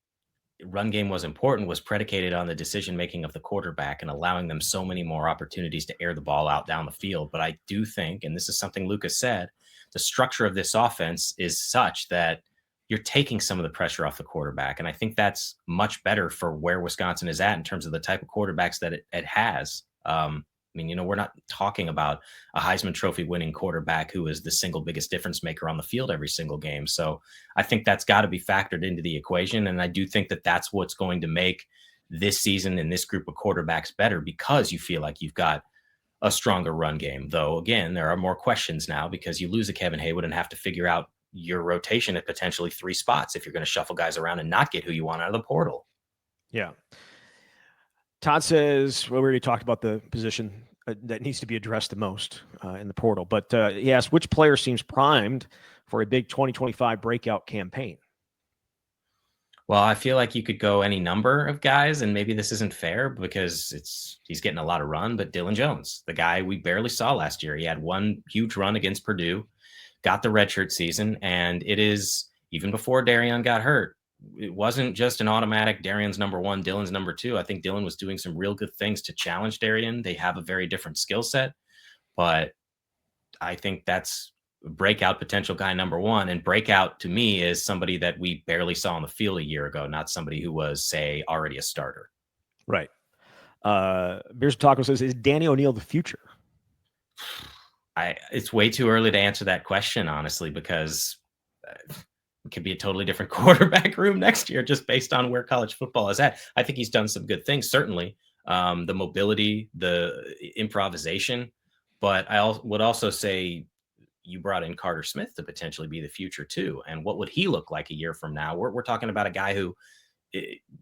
run game was important, was predicated on the decision-making of the quarterback and allowing them so many more opportunities to air the ball out down the field. But I do think, and this is something Lucas said, the structure of this offense is such that you're taking some of the pressure off the quarterback. And I think that's much better for where Wisconsin is at in terms of the type of quarterbacks that it has. We're not talking about a Heisman Trophy winning quarterback who is the single biggest difference maker on the field every single game. So I think that's got to be factored into the equation. And I do think that that's what's going to make this season and this group of quarterbacks better, because you feel like you've got a stronger run game. Though, again, there are more questions now because you lose a Kevin Haywood and have to figure out your rotation at potentially 3 spots if you're going to shuffle guys around and not get who you want out of the portal. Yeah. Todd says, well, we already talked about the position that needs to be addressed the most in the portal. But he asked, which player seems primed for a big 2025 breakout campaign? Well, I feel like you could go any number of guys, and maybe this isn't fair because he's getting a lot of run, but Dylan Jones, the guy we barely saw last year, he had one huge run against Purdue, got the redshirt season, and it is, even before Darian got hurt, it wasn't just an automatic Darian's number 1, Dylan's number 2. I think Dylan was doing some real good things to challenge Darian. They have a very different skill set, but I think that's breakout potential guy number one. And breakout to me is somebody that we barely saw on the field a year ago, not somebody who was, say, already a starter. Right. Beers Taco says, is Danny O'Neil the future? It's way too early to answer that question, honestly, because it could be a totally different quarterback room next year just based on where college football is at. I think he's done some good things, certainly. The mobility, the improvisation. But I would also say you brought in Carter Smith to potentially be the future too. And what would he look like a year from now? We're talking about a guy who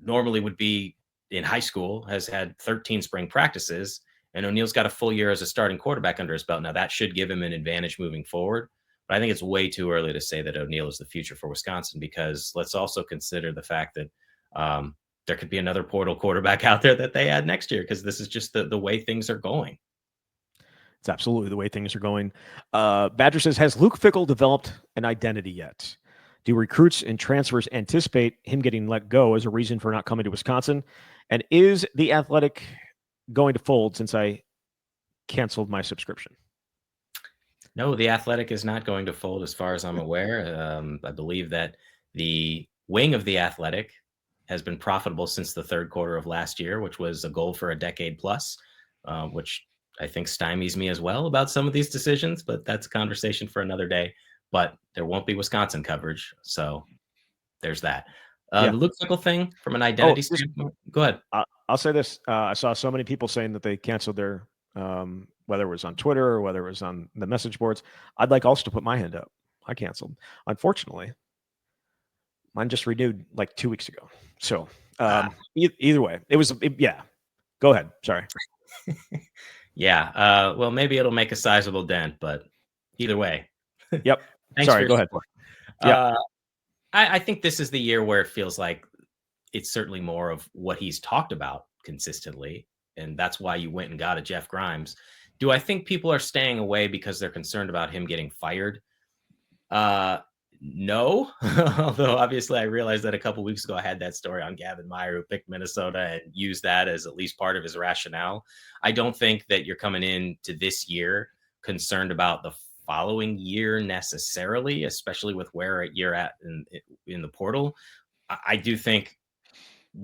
normally would be in high school, has had 13 spring practices, and O'Neill's got a full year as a starting quarterback under his belt. Now that should give him an advantage moving forward. But I think it's way too early to say that O'Neill is the future for Wisconsin, because let's also consider the fact that there could be another portal quarterback out there that they add next year, because this is just the way things are going. It's absolutely the way things are going. Badger says, has Luke Fickell developed an identity yet? Do recruits and transfers anticipate him getting let go as a reason for not coming to Wisconsin? And is The Athletic going to fold since I canceled my subscription? No, The Athletic is not going to fold as far as I'm aware. I believe that the wing of The Athletic has been profitable since the third quarter of last year, which was a goal for a decade plus, which I think stymies me as well about some of these decisions, but that's a conversation for another day. But there won't be Wisconsin coverage, so there's that. The Luke Fickell thing, from an identity standpoint, go ahead. I'll say this. I saw so many people saying that they canceled their, whether it was on Twitter or whether it was on the message boards. I'd like also to put my hand up. I canceled. Unfortunately, mine just renewed like 2 weeks ago. So either way, yeah. Go ahead. Sorry. Yeah. Well, maybe it'll make a sizable dent, but either way. Yep. Sorry. Go ahead. Yeah. I think this is the year where it feels like it's certainly more of what he's talked about consistently. And that's why you went and got a Jeff Grimes. Do I think people are staying away because they're concerned about him getting fired? No. Although obviously I realized that a couple weeks ago I had that story on Gavin Meyer, who picked Minnesota and used that as at least part of his rationale. I don't think that you're coming into this year concerned about the following year necessarily, especially with where you're at in the portal. I do think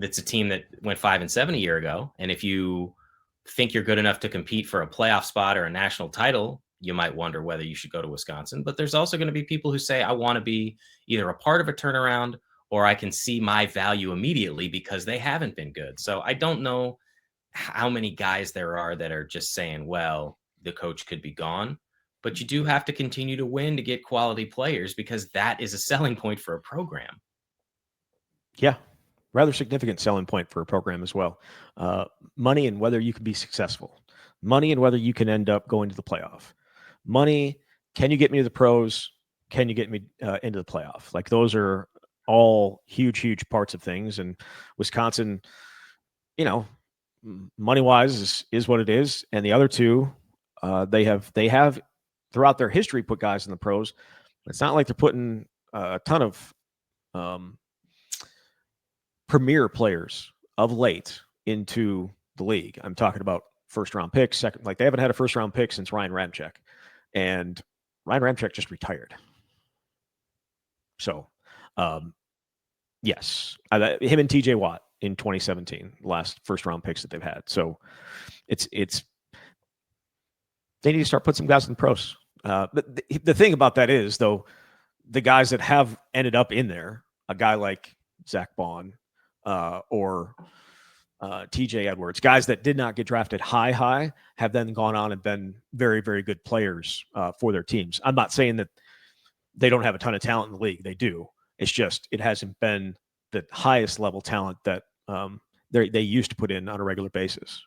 it's a team that went 5-7 a year ago. And if you think you're good enough to compete for a playoff spot or a national title, you might wonder whether you should go to Wisconsin. But there's also going to be people who say, I want to be either a part of a turnaround or I can see my value immediately because they haven't been good. So I don't know how many guys there are that are just saying, well, the coach could be gone. But you do have to continue to win to get quality players, because that is a selling point for a program. Yeah. Rather significant selling point for a program as well. Money and whether you can be successful. Money and whether you can end up going to the playoff. Money, can you get me to the pros? Can you get me into the playoff? Like, those are all huge, huge parts of things. And Wisconsin, money-wise is what it is. And the other two, they have throughout their history put guys in the pros. It's not like they're putting a ton of premier players of late into the league. I'm talking about first-round picks, second. Like, they haven't had a first-round pick since Ryan Ramczyk, and Ryan Ramczyk just retired. So, yes, him and TJ Watt in 2017, last first-round picks that they've had. So, it's they need to start putting some guys in the pros. The thing about that is, though, the guys that have ended up in there, a guy like Zach Bond or TJ Edwards, guys that did not get drafted high, have then gone on and been very, very good players for their teams. I'm not saying that they don't have a ton of talent in the league. They do. It's just it hasn't been the highest level talent that they used to put in on a regular basis.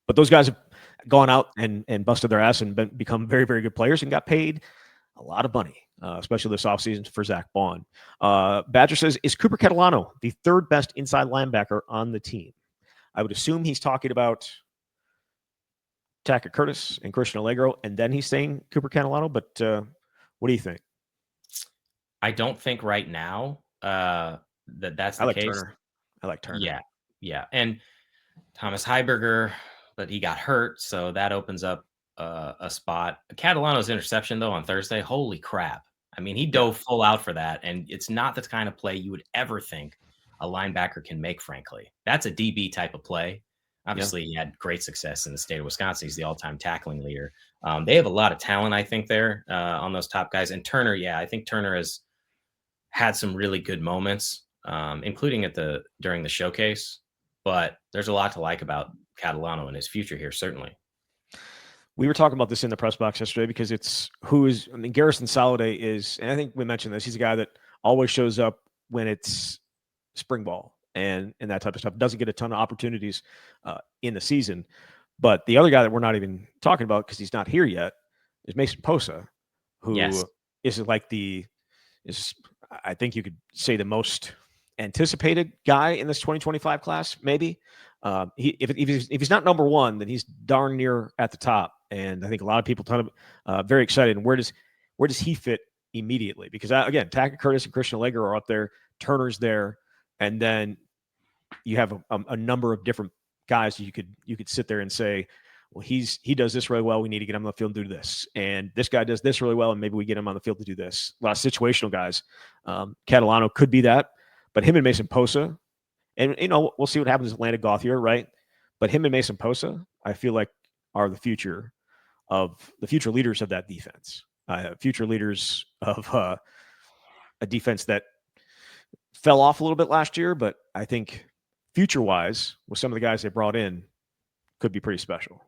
But those guys have gone out and busted their ass and become very, very good players and got paid a lot of money, especially this offseason for Zach Bond. Badger says, is Cooper Catalano the third best inside linebacker on the team? I would assume he's talking about Tackett Curtis and Christian Allegro, and then he's saying Cooper Catalano. But what do you think? I don't think right now that's the case. Turner. I like Turner. Yeah. And Thomas Heiberger, but he got hurt, so that opens up a spot. Catalano's interception though on Thursday, holy crap! I mean, he dove full out for that, and it's not the kind of play you would ever think a linebacker can make. Frankly, that's a DB type of play. Yeah. Obviously, he had great success in the state of Wisconsin. He's the all-time tackling leader. They have a lot of talent, I think, there on those top guys. And Turner, yeah, I think Turner has had some really good moments, including during the showcase. But there's a lot to like about Catalano and his future here, certainly. We were talking about this in the press box yesterday because I mean, Garrison Soliday is, and I think we mentioned this, he's a guy that always shows up when it's spring ball and that type of stuff. Doesn't get a ton of opportunities in the season. But the other guy that we're not even talking about because he's not here yet is Mason Posa, who Yes. is I think you could say the most anticipated guy in this 2025 class, maybe. If he's not number one, then he's darn near at the top. And I think a lot of people very excited. And where does he fit immediately? Because again, Tackett Curtis and Christian Allegra are up there. Turner's there, and then you have a number of different guys you could sit there and say, well, he does this really well. We need to get him on the field to do this. And this guy does this really well, and maybe we get him on the field to do this. A lot of situational guys. Catalano could be that, but him and Mason Posa, and we'll see what happens with Atlanta Gauthier, right? But him and Mason Posa, I feel like are the future leaders of that defense, future leaders of a defense that fell off a little bit last year, but I think future-wise, with some of the guys they brought in, could be pretty special.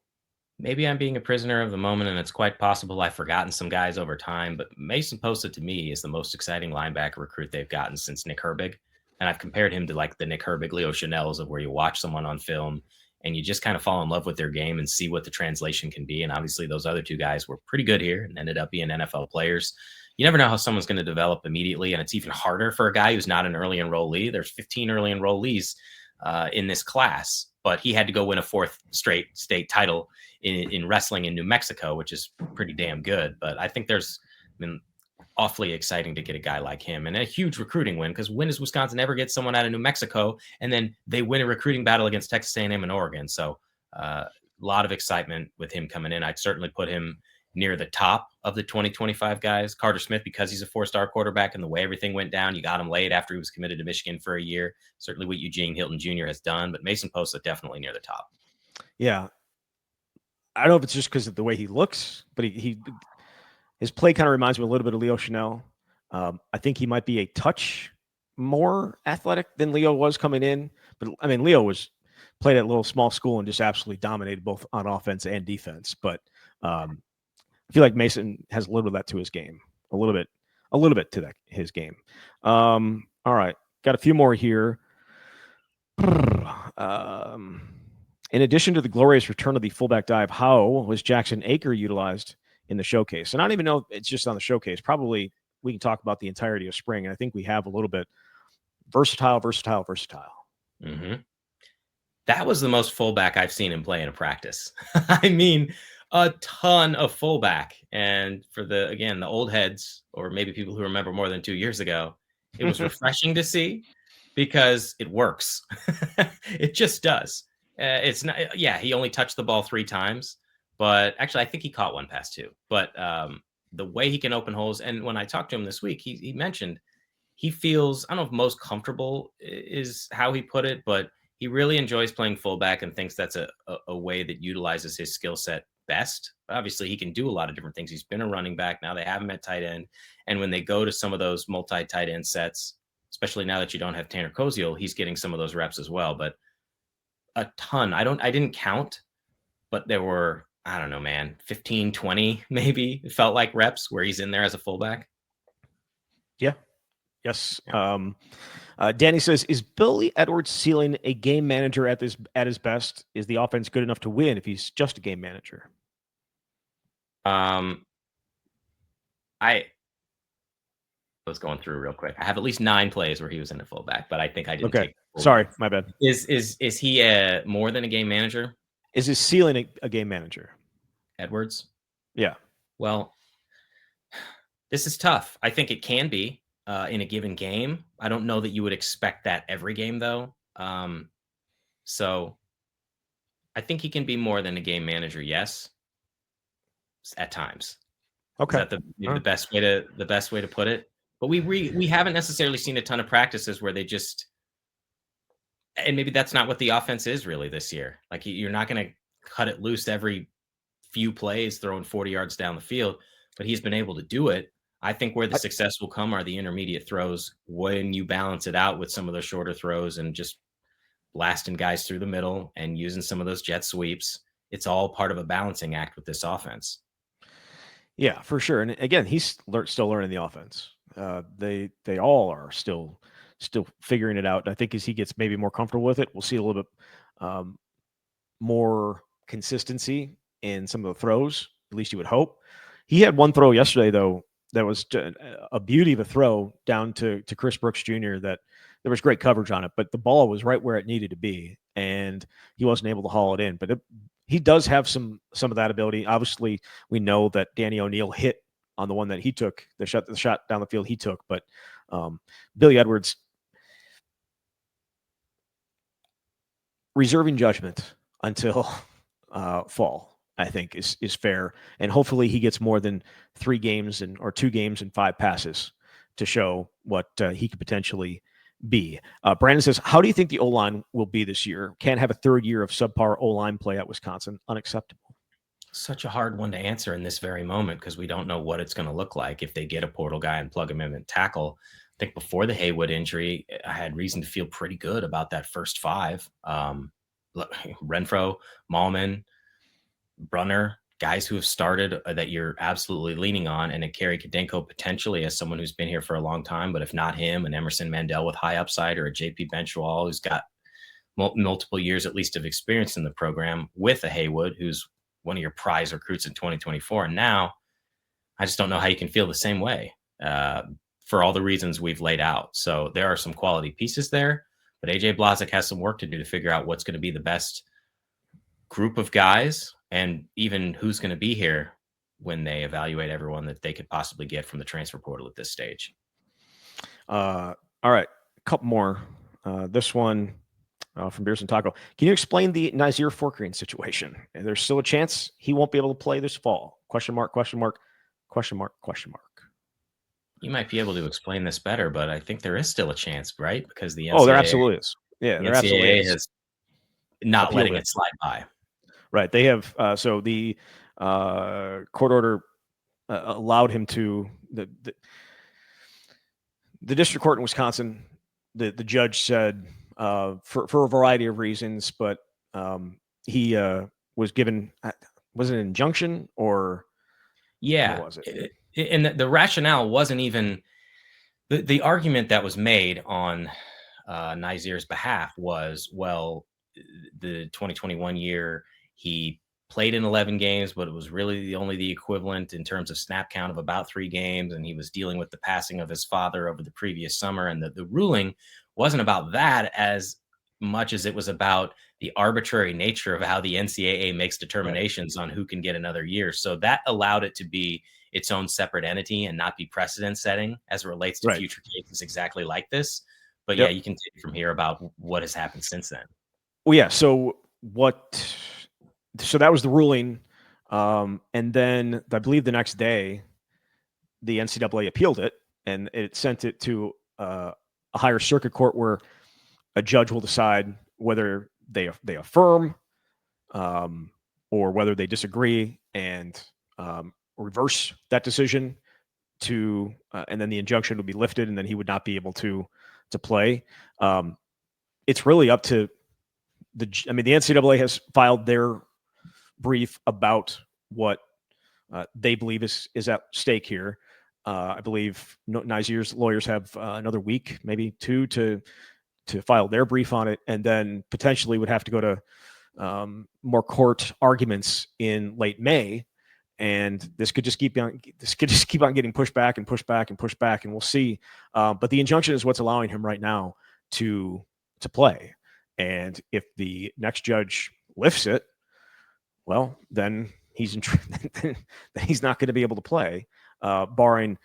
Maybe I'm being a prisoner of the moment, and it's quite possible I've forgotten some guys over time, but Mason Posa to me is the most exciting linebacker recruit they've gotten since Nick Herbig. And I've compared him to like the Nick Herbig, Leo Chanel's, of where you watch someone on film and you just kind of fall in love with their game and see what the translation can be. And obviously those other two guys were pretty good here and ended up being NFL players. You never know how someone's going to develop immediately. And it's even harder for a guy who's not an early enrollee. There's 15 early enrollees in this class, but he had to go win a fourth straight state title in wrestling in New Mexico, which is pretty damn good. But I think there's been awfully exciting to get a guy like him and a huge recruiting win, because when does Wisconsin ever get someone out of New Mexico and then they win a recruiting battle against Texas A&M and Oregon? So a lot of excitement with him coming in. I'd certainly put him near the top of the 2025 guys. Carter Smith, because he's a four-star quarterback and the way everything went down, you got him late after he was committed to Michigan for a year. Certainly what Eugene Hilton Jr. has done, but Mason Posa definitely near the top. Yeah. I don't know if it's just because of the way he looks, but his play kind of reminds me a little bit of Leo Chanel. I think he might be a touch more athletic than Leo was coming in. But, I mean, Leo played at a little small school and just absolutely dominated both on offense and defense. But I feel like Mason has a little bit of that to his game, a little bit to his game. All right. Got a few more here. In addition to the glorious return of the fullback dive, how was Jackson Acker utilized in the showcase? And I don't even know if it's just on the showcase. Probably we can talk about the entirety of spring. And I think we have a little bit versatile. Mm-hmm. That was the most fullback I've seen him play in a practice. I mean, a ton of fullback. And for the old heads, or maybe people who remember more than 2 years ago, it was refreshing to see because it works. It just does. It's not, he only touched the ball 3 times, but actually I think he caught one pass too. But the way he can open holes, and when I talked to him this week, he mentioned he feels, I don't know if most comfortable is how he put it, but he really enjoys playing fullback and thinks that's a way that utilizes his skill set best. Obviously, he can do a lot of different things. He's been a running back. Now they have him at tight end. And when they go to some of those multi-tight end sets, especially now that you don't have Tanner Koziel, he's getting some of those reps as well. But a ton. I didn't count, but there were, I don't know, man, 15, 20 maybe, it felt like reps where he's in there as a fullback. Yeah. Yes. Danny says, is Billy Edwards' ceiling a game manager at his best? Is the offense good enough to win if he's just a game manager? I was going through real quick. I have at least 9 plays where he was in the fullback, but I think I didn't. Okay. Sorry, my bad. Is he more than a game manager? Is his ceiling a game manager? Edwards? Yeah. Well, this is tough. I think it can be in a given game. I don't know that you would expect that every game, though. So I think he can be more than a game manager, yes. at times. Okay. Is that the best way to put it? But we haven't necessarily seen a ton of practices where they just, and maybe that's not what the offense is really this year. Like you're not going to cut it loose every few plays throwing 40 yards down the field, but he's been able to do it. I think where the success will come are the intermediate throws when you balance it out with some of those shorter throws and just blasting guys through the middle and using some of those jet sweeps. It's all part of a balancing act with this offense. Yeah, for sure. And again, he's still learning the offense. They all are still figuring it out. I think as he gets maybe more comfortable with it, we'll see a little bit more consistency in some of the throws. At least you would hope. He had one throw yesterday though that was a beauty of a throw down to Chris Brooks Jr. that there was great coverage on it, but the ball was right where it needed to be, and he wasn't able to haul it in. But he does have some of that ability. Obviously, we know that Danny O'Neal hit on the one that he took, the shot down the field he took, but Billy Edwards reserving judgment until fall, I think is fair, and hopefully he gets more than 3 games or 2 games and 5 passes to show what he could potentially be. Brandon says, how do you think the O-line will be this year? Can't have a third year of subpar O-line play at Wisconsin. Unacceptable. Such a hard one to answer in this very moment because we don't know what it's going to look like if they get a portal guy and plug him in and tackle. I think before the Haywood injury, I had reason to feel pretty good about that first 5. Renfro, Malman, Brunner, guys who have started that you're absolutely leaning on, and a Kerry Kadenko potentially as someone who's been here for a long time, but if not him, an Emerson Mandel with high upside, or a JP Benchwall who's got multiple years at least of experience in the program, with a Haywood who's one of your prize recruits in 2024. And now I just don't know how you can feel the same way for all the reasons we've laid out. So there are some quality pieces there, but AJ Blazek has some work to do to figure out what's going to be the best group of guys and even who's going to be here when they evaluate everyone that they could possibly get from the transfer portal at this stage. All right, a couple more. This one from Beers and Taco. Can you explain the Nazir Foran situation? And there's still a chance he won't be able to play this fall? Question mark, question mark, question mark, question mark. You might be able to explain this better, but I think there is still a chance, right? Because the NCAA, oh, there absolutely is. Yeah, the there NCAA absolutely is. has not letting it slide by. Right. They have. So the court order allowed him to the district court in Wisconsin. The judge said for a variety of reasons, but he was given was it an injunction or what was it? And the rationale wasn't even the argument that was made on Nazir's behalf was, well, the 2021 year he played in 11 games, but it was really only the equivalent in terms of snap count of about 3 games. And he was dealing with the passing of his father over the previous summer. And the ruling wasn't about that as much as it was about the arbitrary nature of how the NCAA makes determinations on who can get another year. So that allowed it to be its own separate entity and not be precedent setting as it relates to future cases exactly like this. But yeah, you can take it from here about what has happened since then. Well, yeah. So that was the ruling. And then I believe the next day, the NCAA appealed it and it sent it to a higher circuit court where a judge will decide whether they affirm or whether they disagree and reverse that decision and then the injunction would be lifted and then he would not be able to play. It's really up to the NCAA has filed their brief about what they believe is at stake here. I believe Nazir's lawyers have another week, maybe 2 to file their brief on it, and then potentially would have to go to more court arguments in late May. And this could just keep on getting pushed back and pushed back and pushed back, and we'll see. But the injunction is what's allowing him right now to play. And if the next judge lifts it, well, then he's not going to be able to play, barring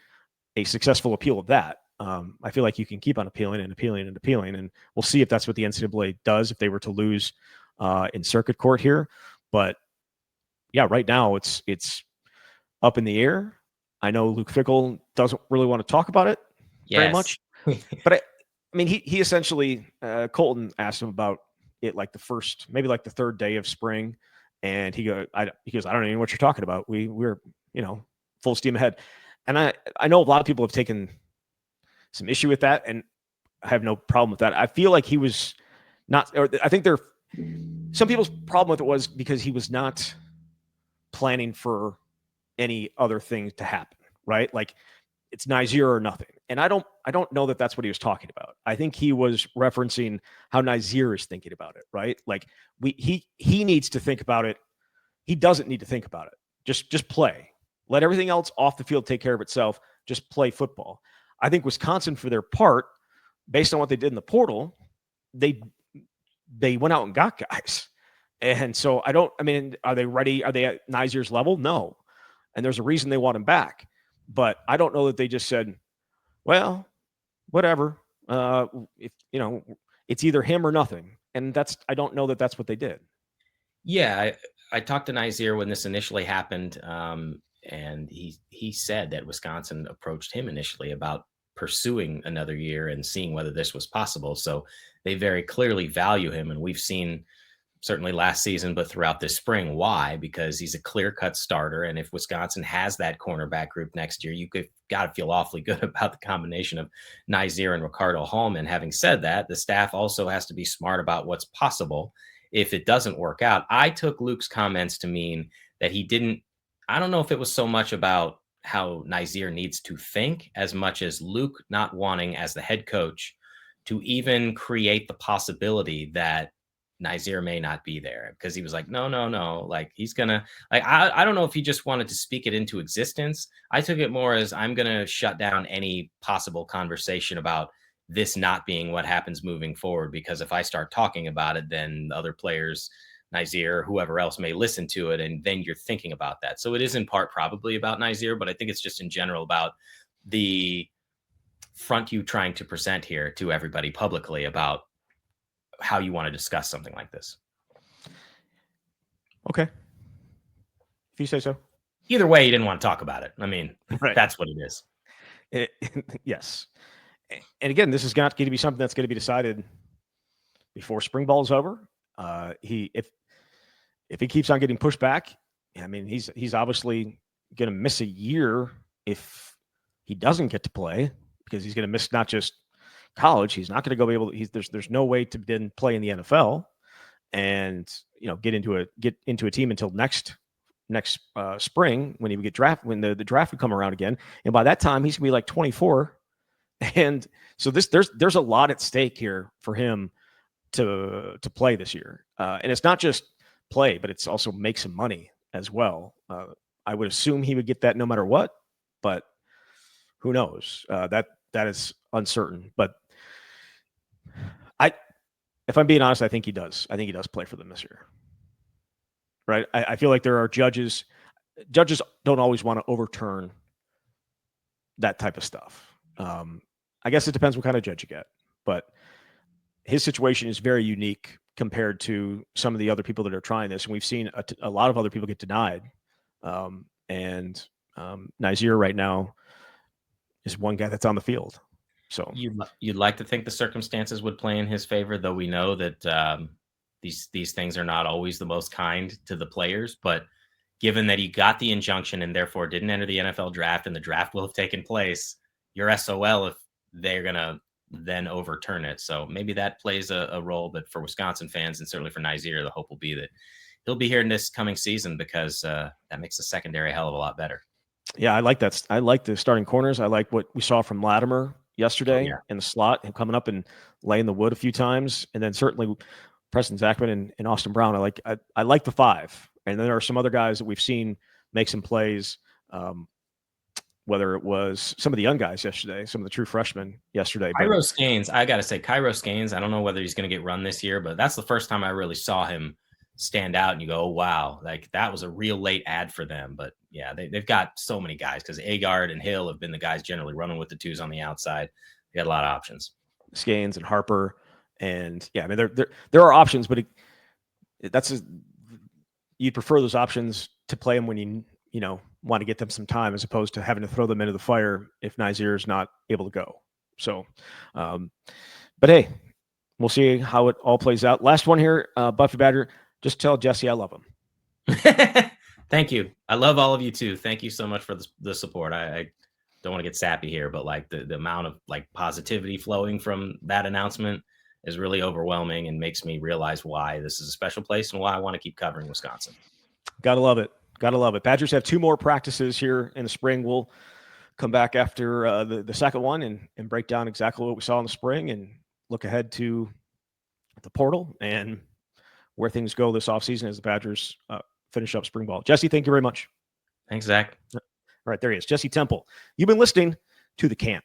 a successful appeal of that. I feel like you can keep on appealing and appealing and appealing, and we'll see if that's what the NCAA does if they were to lose in circuit court here. But yeah, right now it's up in the air. I know Luke Fickell doesn't really want to talk about it very much, but I mean, he essentially, Colton asked him about it like maybe the third day of spring, and he goes, I don't even know what you're talking about. We're full steam ahead, and I know a lot of people have taken some issue with that, and I have no problem with that. I feel like he was not, or I think some people's problem with it was because he was not planning for any other thing to happen, right? Like it's Nazir or nothing. And I don't know that that's what he was talking about. I think he was referencing how Nazir is thinking about it, right? Like he needs to think about it. He doesn't need to think about it. Just play. Let everything else off the field take care of itself. Just play football. I think Wisconsin, for their part, based on what they did in the portal, they went out and got guys. And so are they ready? Are they at Nazir's level? No. And there's a reason they want him back. But I don't know that they just said, well, whatever. If it's either him or nothing. And I don't know that that's what they did. Yeah, I talked to Nazir when this initially happened, and he said that Wisconsin approached him initially about pursuing another year and seeing whether this was possible. So they very clearly value him, and we've seen certainly last season, but throughout this spring. Why? Because he's a clear-cut starter, and if Wisconsin has that cornerback group next year, you got to feel awfully good about the combination of Nazir and Ricardo Hallman. Having said that, the staff also has to be smart about what's possible if it doesn't work out. I took Luke's comments to mean that he didn't, I don't know if it was so much about how Nazir needs to think as much as Luke not wanting, as the head coach, to even create the possibility that Nazir may not be there, because he was like, no, like he's gonna, like, I don't know if he just wanted to speak it into existence. I took it more as, I'm gonna shut down any possible conversation about this not being what happens moving forward, because if I start talking about it, then other players, Nazir, whoever else, may listen to it, and then you're thinking about that. So it is in part probably about Nazir, but I think it's just in general about the front you trying to present here to everybody publicly about how you want to discuss something like this. Okay. If you say so. Either way, you didn't want to talk about it. I mean, right. That's what it is. Yes. And again, this is not going to be something that's going to be decided before spring ball is over. If he keeps on getting pushed back, I mean, he's obviously going to miss a year if he doesn't get to play, because he's going to miss not just college. He's not going to go be able to. There's no way to then play in the NFL and get into a team until next spring, when he would get drafted, when the draft would come around again. And by that time, he's gonna be like 24. And so there's a lot at stake here for him to play this year. And it's not just play, but it's also make some money as well. I would assume he would get that no matter what, but who knows? That is uncertain. But if I'm being honest, I think he does. I think he does play for them this year. Right? I feel like there are judges. Judges don't always want to overturn that type of stuff. I guess it depends what kind of judge you get. But his situation is very unique compared to some of the other people that are trying this. And we've seen a lot of other people get denied. Nazir right now is one guy that's on the field. So you'd like to think the circumstances would play in his favor, though we know that these things are not always the most kind to the players. But given that he got the injunction and therefore didn't enter the NFL draft, and the draft will have taken place, you're SOL if they're gonna then overturn it. So maybe that plays a role. But for Wisconsin fans, and certainly for Nazir, the hope will be that he'll be here in this coming season, because that makes the secondary a hell of a lot better. Yeah, I like that. I like the starting corners. I like what we saw from Latimer yesterday in the slot, and coming up and laying the wood a few times. And then certainly Preston Zachman and Austin Brown. I like the five. And then there are some other guys that we've seen make some plays, whether it was some of the young guys yesterday, some of the true freshmen yesterday. Kairos Gaines, I got to say, Kairos Gaines, I don't know whether he's going to get run this year, but that's the first time I really saw him stand out and you go, oh, wow, like that was a real late ad for them. But yeah, they've got so many guys, because Agard and Hill have been the guys generally running with the twos on the outside. They got a lot of options. Gaines and Harper. And yeah, I mean, there are options, but you'd prefer those options to play them when want to get them some time as opposed to having to throw them into the fire if Nazir is not able to go. So, but hey, we'll see how it all plays out. Last one here, Buffy Badger. Just tell Jesse I love him. Thank you. I love all of you too. Thank you so much for the support. I don't want to get sappy here, but like the amount of like positivity flowing from that announcement is really overwhelming and makes me realize why this is a special place and why I want to keep covering Wisconsin. Gotta love it. Gotta love it. Badgers have 2 more practices here in the spring. We'll come back after the second one and break down exactly what we saw in the spring and look ahead to the portal and where things go this offseason as the Badgers finish up spring ball. Jesse, thank you very much. Thanks, Zach. All right, there he is. Jesse Temple. You've been listening to The Camp.